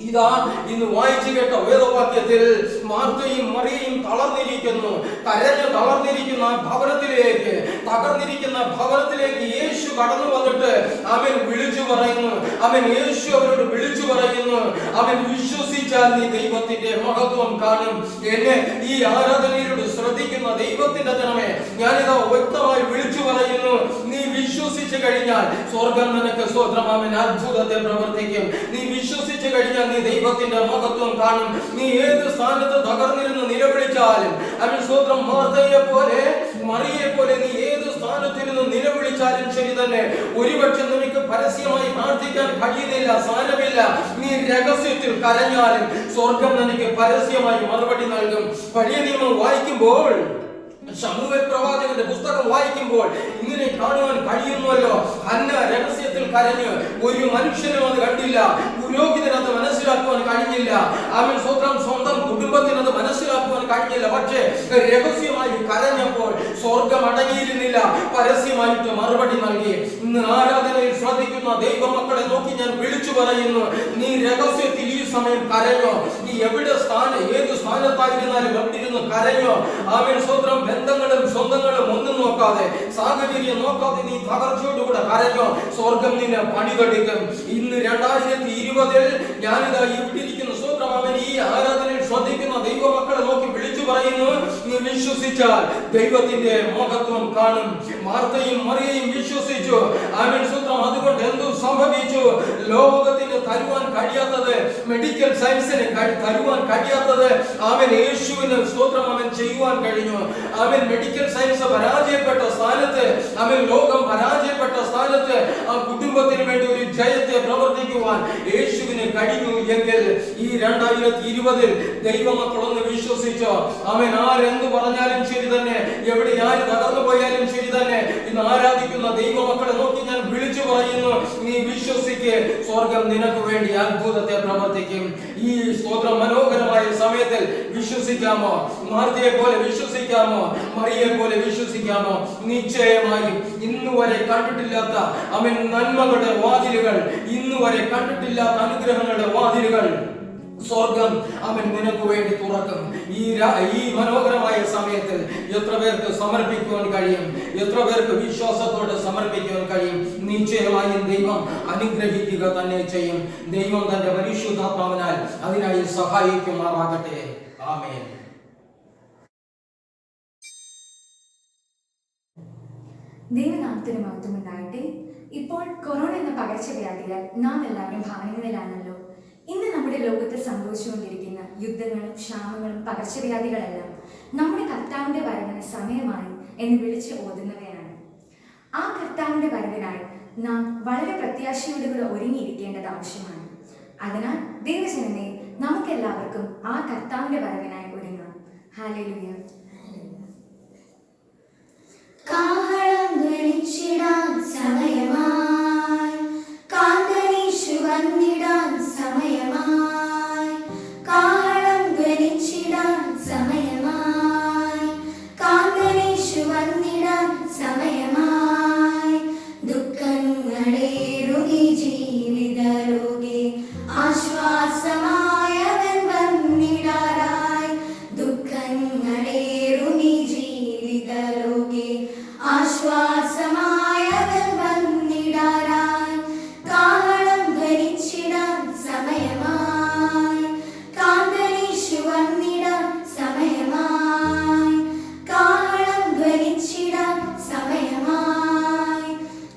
ഇതാ ഇന്ന് വായിച്ചു കേട്ട വേദവാക്യത്തിൽ മാർത്തയും മറിയയും തളർന്നിരിക്കുന്നു. കരഞ്ഞ് തളർന്നിരിക്കുന്ന ഭവനത്തിലേക്ക്, തകർന്നിരിക്കുന്ന ഭവനത്തിലേക്ക് യേശു കടന്നു വന്നിട്ട് അവൻ വിളിച്ചു പറയുന്നു. അവൻ യേശു അവരോട് വിളിച്ചു പറയുന്നു, അവൻ വിശ്വസിച്ചാൽ നീ ദൈവത്തിന്റെ മഹത്വം കാണും. എന്നെ ഈ ആരാധനയിലൂടെ ശ്രദ്ധിക്കുന്ന ദൈവത്തിന്റെ ജനമേ, ഞാനിതാ വ്യക്തമായി വിളിച്ചു പറയുന്നു, നീ വിശ്വസിച്ചു കഴിഞ്ഞാൽ സ്വർഗം നിനക്ക് സ്വതന്ത്രം, അവൻ അത്ഭുതത്തെ പ്രവർത്തിക്കും. നീ വിശ്വസിച്ചു കഴിഞ്ഞാൽ നീ ദൈവത്തിന്റെ മഹത്വം കാണും. നീ ഏത് സ്ഥാനത്ത് തകർന്നിരുന്ന് നിലവിളിച്ചാലും, അവൻ സ്വന്തം മാർത്തയെ പോലെ മറിയെ പോലെ നീ ഏത് സ്ഥാനത്തിരുന്ന് നിലവിളിച്ചാലും ശരി തന്നെ, ഒരുപക്ഷെ നിനക്ക് പരസ്യമായി പ്രാർത്ഥിക്കാൻ കഴിയുന്നില്ല, സാരമില്ല. നീ രഹസ്യത്തിൽ കരഞ്ഞാലും സ്വർഗം നിനക്ക് പരസ്യമായി മറുപടി നൽകും. പഴയ നിയമം വായിക്കുമ്പോൾ, ശമൂവേൽ പ്രവാചകന്റെ പുസ്തകം വായിക്കുമ്പോൾ ഇങ്ങനെ കാണുവാൻ കഴിയുമല്ലോ. ഹന്ന രഹസ്യത്തിൽ കരഞ്ഞ് ഒരു മനുഷ്യനും അത് കണ്ടില്ല, പുരോഹിതന് അത് മനസ്സിലാക്കുവാൻ കഴിഞ്ഞില്ല, അവൻ സ്വന്തം കുടുംബത്തിന് അത് മനസ്സിലാക്കുവാൻ കഴിഞ്ഞില്ല. പക്ഷേ രഹസ്യമായി കരഞ്ഞപ്പോൾ സ്വർഗം അടങ്ങിയിരുന്നില്ല, പരസ്യമായിട്ട് മറുപടി നൽകി. ഇന്ന് ആരാധനയിൽ ശ്രദ്ധിക്കുന്ന ദൈവമക്കളെ നോക്കി ഞാൻ വിളിച്ചു പറയുന്നു, നീ രഹസ്യത്തിൽ ഈ സമയം കരഞ്ഞോ. നീ ഏത് സ്ഥാനത്തായിരുന്നാലും എവിടിരുന്ന് കരഞ്ഞോ. അവൻ സ്വന്തം ബന്ധങ്ങളും സ്വന്തങ്ങളും ഒന്നും നോക്കാതെ, സാഹചര്യം നോക്കാതെ നീ തകർച്ചയോടുകൂടെ കരഞ്ഞോ. സ്വർഗം നിന്നെ പണിതെടുക്കും. ഇന്ന് 2020 ഞാനിതാ ഇവിടെ ഇരിക്കുന്ന സ്വന്തം അവൻ ഈ ആരാധനയിൽ ശ്രദ്ധിക്കുന്ന ദൈവമക്കളെ നോക്കി വിളിച്ചു പറയുന്നു, നീ വിശ്വസിച്ചാൽ ദൈവത്തിന്റെ മഹത്വം കാണും. മാർത്തയും മറിയയും വിശ്വസിച്ചു. അവൻ സ്വന്തം അതുകൊണ്ട് എന്തു സംഭവിച്ചു? ലോകത്തിന് തരുവാൻ കഴിയാത്തത്, മെഡിക്കൽ സയൻസിന് തരുവാൻ കഴിയാത്തത് അവൻ യേശുവിന് സ്തോത്രം അവൻ ചെയ്യുവാൻ കഴിഞ്ഞു. അവൻ മെഡിക്കൽ സയൻസ് പരാജയപ്പെട്ട സ്ഥാനത്ത്, അവൻ ലോകം പരാജയപ്പെട്ട സ്ഥാനത്ത് ആ കുടുംബത്തിന് വേണ്ടി ഒരു ജയത്തെ പ്രവർത്തിക്കുവാൻ യേശുവിന് കഴിഞ്ഞു. എങ്കിൽ ഈ 2020 ദൈവമക്കളൊന്ന് വിശ്വസിച്ചോ. അവൻ ആരെന്ത് പറഞ്ഞാലും ശരി തന്നെ, എവിടെ ആര് തകർന്നു പോയാലും ശരി തന്നെ, ഇന്ന് ആരാധിക്കുന്ന ദൈവമക്കളെ നോക്കി ഞാൻ വിളിച്ചു പറയുന്നു, നീ വിശ്വസിക്ക്, സ്വർഗം നിനക്ക് വേണ്ടി അത്ഭുതത്തെ പ്രവർത്തിക്കും. ഈ സ്തോത്രം മനോഹരമായ സമയത്തിൽ വിശ്വസിക്കാമോ? മാർത്തയെ പോലെ വിശ്വസിക്കാമോ? മറിയെ പോലെ വിശ്വസിക്കാമോ? നിശ്ചയമായും ഇന്നുവരെ കണ്ടിട്ടില്ലാത്ത അവൻ നന്മകളുടെ വാതിലുകൾ, ഇന്നുവരെ കണ്ടിട്ടില്ലാത്ത അനുഗ്രഹങ്ങളുടെ വാതിലുകൾ സ്വർഗം അവൻ നിനക്ക് വേണ്ടി തുറക്കും. ഈ മനോഹരമായ സമയത്തിൽ എത്ര പേർക്ക് സമർപ്പിക്കുവാൻ കഴിയും? എത്ര പേർക്ക് വിശ്വാസത്തോടെ സമർപ്പിക്കുവാൻ കഴിയും? നിശ്ചയമായും ദൈവം അനുഗ്രഹിക്കുക തന്നെ ചെയ്യും. ദൈവം തന്റെ പരിശുദ്ധാത്മാവിനാൽ അതിനായി സഹായിക്കുമാറാകട്ടെ. ആമേൻ. ദൈവനാമത്തിന് മഹത്വമുണ്ടാകട്ടെ. ഇപ്പോൾ കൊറോണ എന്ന പകർച്ചവ്യാധിയാൽ നാം എല്ലാവരും ഭവനങ്ങളിലാണല്ലോ. ഇന്ന് നമ്മുടെ ലോകത്ത് സംഭവിച്ചുകൊണ്ടിരിക്കുന്ന യുദ്ധങ്ങളും ക്ഷാമങ്ങളും പകർച്ചവ്യാധികളെല്ലാം നമ്മുടെ കർത്താവിന്റെ വരവിന് സമയമായി എന്ന് വിളിച്ച് ഓതുന്നവയാണ്. ആ കർത്താവിന്റെ വരവിനായി നാം വളരെ പ്രത്യാശയോടുകൂടെ ഒരുങ്ങിയിരിക്കേണ്ടത് ആവശ്യമാണ്. അതിനാൽ ദൈവജനമേ, നമുക്കെല്ലാം ഹല്ലേലൂയ. കാഹളം ധ്വനിച്ചിടാൻ സമയമായി, കാന്തനീശു വന്നിടാൻ സമയമായി. കാഹളം ധ്വനിച്ചിടാൻ സമയമായി, കാന്തനീശു വന്നിടാൻ സമയമായി. ദുഃഖങ്ങളേറുകി ജീവിതരോഗി ആശ്വാസമായവൻ വന്നിടാറായി. ദുഃഖങ്ങളേറുകി ജീവിതരോഗി ആശ്വാസമായവൻ വന്നിടാറായി. കാഹളം ധ്വനിച്ചിടാൻ സമയമായി, കാന്തനീശു വന്നിടാൻ സമയമായി. കാഹളം ധ്വനിച്ചിടാൻ സമയമായി,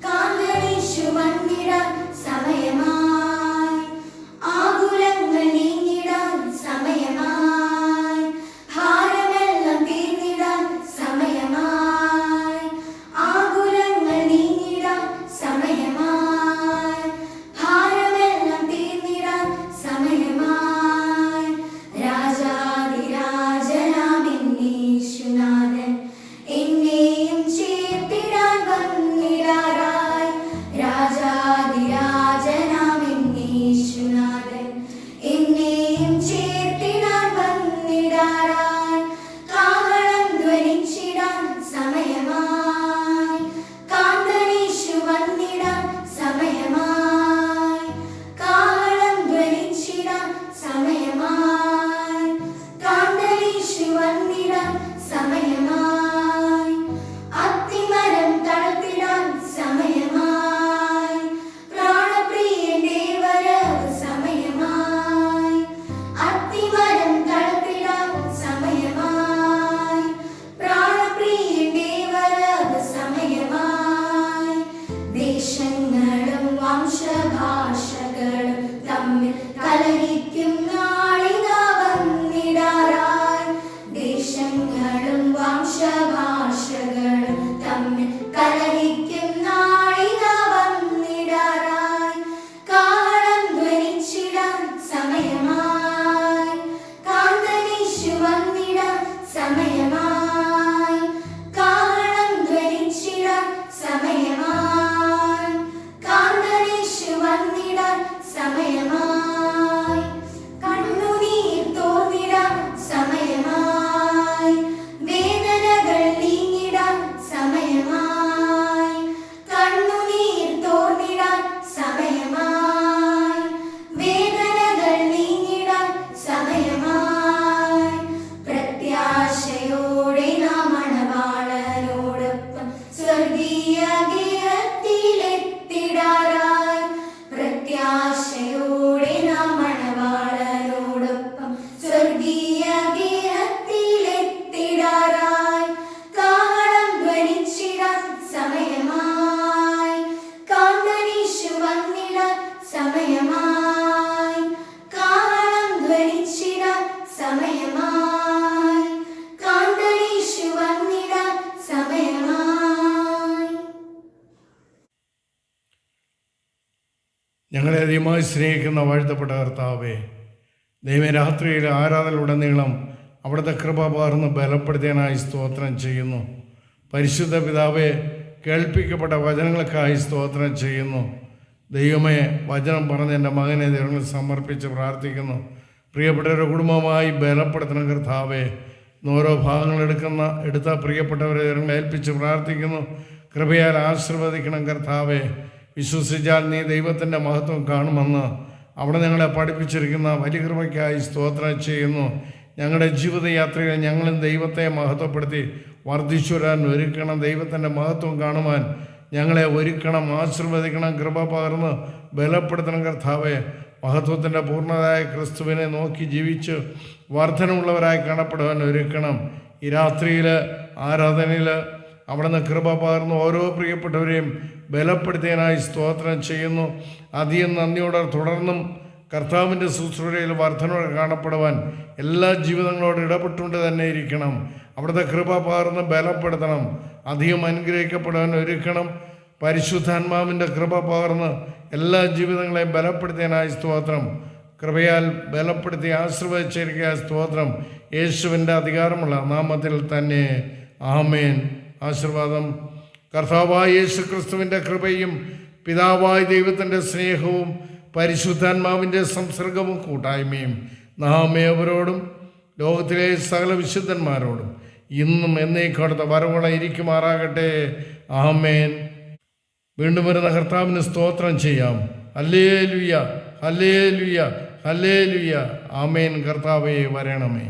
കാന്തനീശു വന്നിടാൻ സമയമായി. ആകുലങ്ങൾ നീങ്ങിടാൻ സമയമായി, ഭാരമെല്ലാം തീർന്നിടാൻ സമയമായി. ആകുലങ്ങൾ നീങ്ങിടാൻ സമയമായി, ഭാരമെല്ലാം തീർന്നിടാൻ സമയമായി. രാജാതിരാജനാമിന്നീശുനാഥൻ എന്നെയും ചേർത്തിടാൻ വന്നിടാറായി. രാജാതിരാജനാമിന്നീശുനാഥൻ എന്നെയും ചേർത്തിടാൻ വന്നിടാറായി. കാഹളം ധ്വനിച്ചിടാൻ സമയമായി, കാന്തനീശു വന്നിടാൻ സമയമായി. കാഹളം ധ്വനിച്ചിടാൻ സമയമായി, കാന്തനീശു വന്നിടാൻ സമയമായി. അത്തിമരം തളർത്തിടാൻ സമയമായി, പ്രാണപ്രിയന്റെ വരവ് സമയമായി. അത്തിമരം തളർത്തിടാൻ സമയമായി, പ്രാണപ്രിയന്റെ വരവ് സമയമായി. ദേശങ്ങളും വംശഭാഷകളും തമ്മിൽ കലഹിക്കും നാളിതാ വന്നിടാറായി. ദേശങ്ങളും വംശഭാഷകളും തമ്മിൽ കലഹിക്കും നാളിതാ വന്നിടാറായി. കാഹളം ധ്വനിച്ചിടാൻ സമയമായി, കാന്തനീശു വന്നിടാൻ സമയമായി. കാഹളം ധ്വനിച്ചിടാൻ സമയമായി, കാന്തനീശു വന്നിടാൻ സമയമായി. കണ്ണുനീർ തോന്നിടാൻ സമയമായി, വേദനകൾ നീങ്ങിടാൻ സമയമായി. കണ്ണുനീർ തോന്നിടാൻ സമയമായി, വേദനകൾ നീങ്ങിടാൻ സമയമായി. പ്രത്യാശയോടെ നാം മണവാളനോടൊപ്പം സ്വർഗീയ ഗൃഹത്തിലെത്തിടാറായി. പ്രത്യാശയോടെ നാം മണവാളനോടൊപ്പം സ്വർഗീയ ഗൃഹത്തിലെത്തിടാറായി. കാഹളം ധ്വനിച്ചിടാൻ സമയമായി, കാന്തനീശു വന്നിടാൻ സമയമായി. കാഹളം ധ്വനിച്ചിടാൻ സമയമായി, കാന്തനീശു വന്നിടാൻ സമയമായി. ഞങ്ങളെ അധികമായി സ്നേഹിക്കുന്ന വാഴ്ത്തപ്പെട്ട കർത്താവേ, ദൈവരാത്രിയിൽ ആരാധനയിലുടനീളം അവിടുത്തെ കൃപ പകർന്ന് ബലപ്പെടുത്തിയതിനായി സ്തോത്രം ചെയ്യുന്നു. പരിശുദ്ധ പിതാവേ, കേൾപ്പിക്കപ്പെട്ട വചനങ്ങൾക്കായി സ്തോത്രം ചെയ്യുന്നു. ദൈവമേ, വചനം പറഞ്ഞ് എൻ്റെ മകനെ ദൈവങ്ങൾ സമർപ്പിച്ച് പ്രാർത്ഥിക്കുന്നു. പ്രിയപ്പെട്ടവരുടെ കുടുംബമായി ബലപ്പെടുത്തണം കർത്താവേ. ഓരോ എടുത്ത പ്രിയപ്പെട്ടവരെ ദൈവങ്ങൾ ഏൽപ്പിച്ച് പ്രാർത്ഥിക്കുന്നു. കൃപയാൽ ആശീർവദിക്കണം കർത്താവേ. വിശ്വസിച്ചാൽ നീ ദൈവത്തിൻ്റെ മഹത്വം കാണുമെന്ന് അവിടെ ഞങ്ങളെ പഠിപ്പിച്ചിരിക്കുന്ന വലിയ കൃപയ്ക്കായി സ്തോത്രം ചെയ്യുന്നു. ഞങ്ങളുടെ ജീവിതയാത്രയിൽ ഞങ്ങളും ദൈവത്തെ മഹത്വപ്പെടുത്തി വർദ്ധിച്ചു വരാൻ ഒരുക്കണം. ദൈവത്തിൻ്റെ മഹത്വം കാണുവാൻ ഞങ്ങളെ ഒരുക്കണം, ആശീർവദിക്കണം, കൃപ പകർന്ന് ബലപ്പെടുത്തണം കർത്താവേ. മഹത്വത്തിൻ്റെ പൂർണ്ണതയായ ക്രിസ്തുവിനെ നോക്കി ജീവിച്ച് വർധനമുള്ളവരായി കാണപ്പെടുവാൻ ഒരുക്കണം. ഈ രാത്രിയിൽ ആരാധനയിൽ അവിടുന്ന് കൃപ പകർന്ന് ഓരോ പ്രിയപ്പെട്ടവരെയും ബലപ്പെടുത്തിയതിനായി സ്തോത്രം ചെയ്യുന്നു. അധികം നന്ദിയോടെ തുടർന്നും കർത്താവിൻ്റെ ശുശ്രൂഷയിൽ വർധനയോടെ കാണപ്പെടുവാൻ എല്ലാ ജീവിതങ്ങളോടും ഇടപെട്ടുകൊണ്ട് തന്നെ ഇരിക്കണം. അവിടുത്തെ കൃപ പകർന്ന് ബലപ്പെടുത്തണം, അധികം അനുഗ്രഹിക്കപ്പെടുവാൻ ഒരുക്കണം. പരിശുദ്ധാത്മാവിൻ്റെ കൃപ പകർന്ന് എല്ലാ ജീവിതങ്ങളെയും ബലപ്പെടുത്തിയതിനായി സ്തോത്രം. കൃപയാൽ ബലപ്പെടുത്തി ആശീർവദിച്ചിരിക്കുക. സ്തോത്രം. യേശുവിൻ്റെ അധികാരമുള്ള നാമത്തിൽ തന്നെ ആമേൻ. ആശീർവാദം. കർത്താവായ യേശു ക്രിസ്തുവിൻ്റെ കൃപയും പിതാവായ ദൈവത്തിൻ്റെ സ്നേഹവും പരിശുദ്ധാത്മാവിൻ്റെ സംസർഗവും കൂട്ടായ്മയും നാം ഏവരോടും ലോകത്തിലെ സകല വിശുദ്ധന്മാരോടും ഇന്നും എന്നേക്കടുത്ത വരവോളം ഇരിക്കുമാറാകട്ടെ. ആമേൻ. വീണ്ടും വരുന്ന കർത്താവിന് സ്തോത്രം ചെയ്യാം. Hallelujah, hallelujah, hallelujah. ആമേൻ. കർത്താവേ വരണമേ.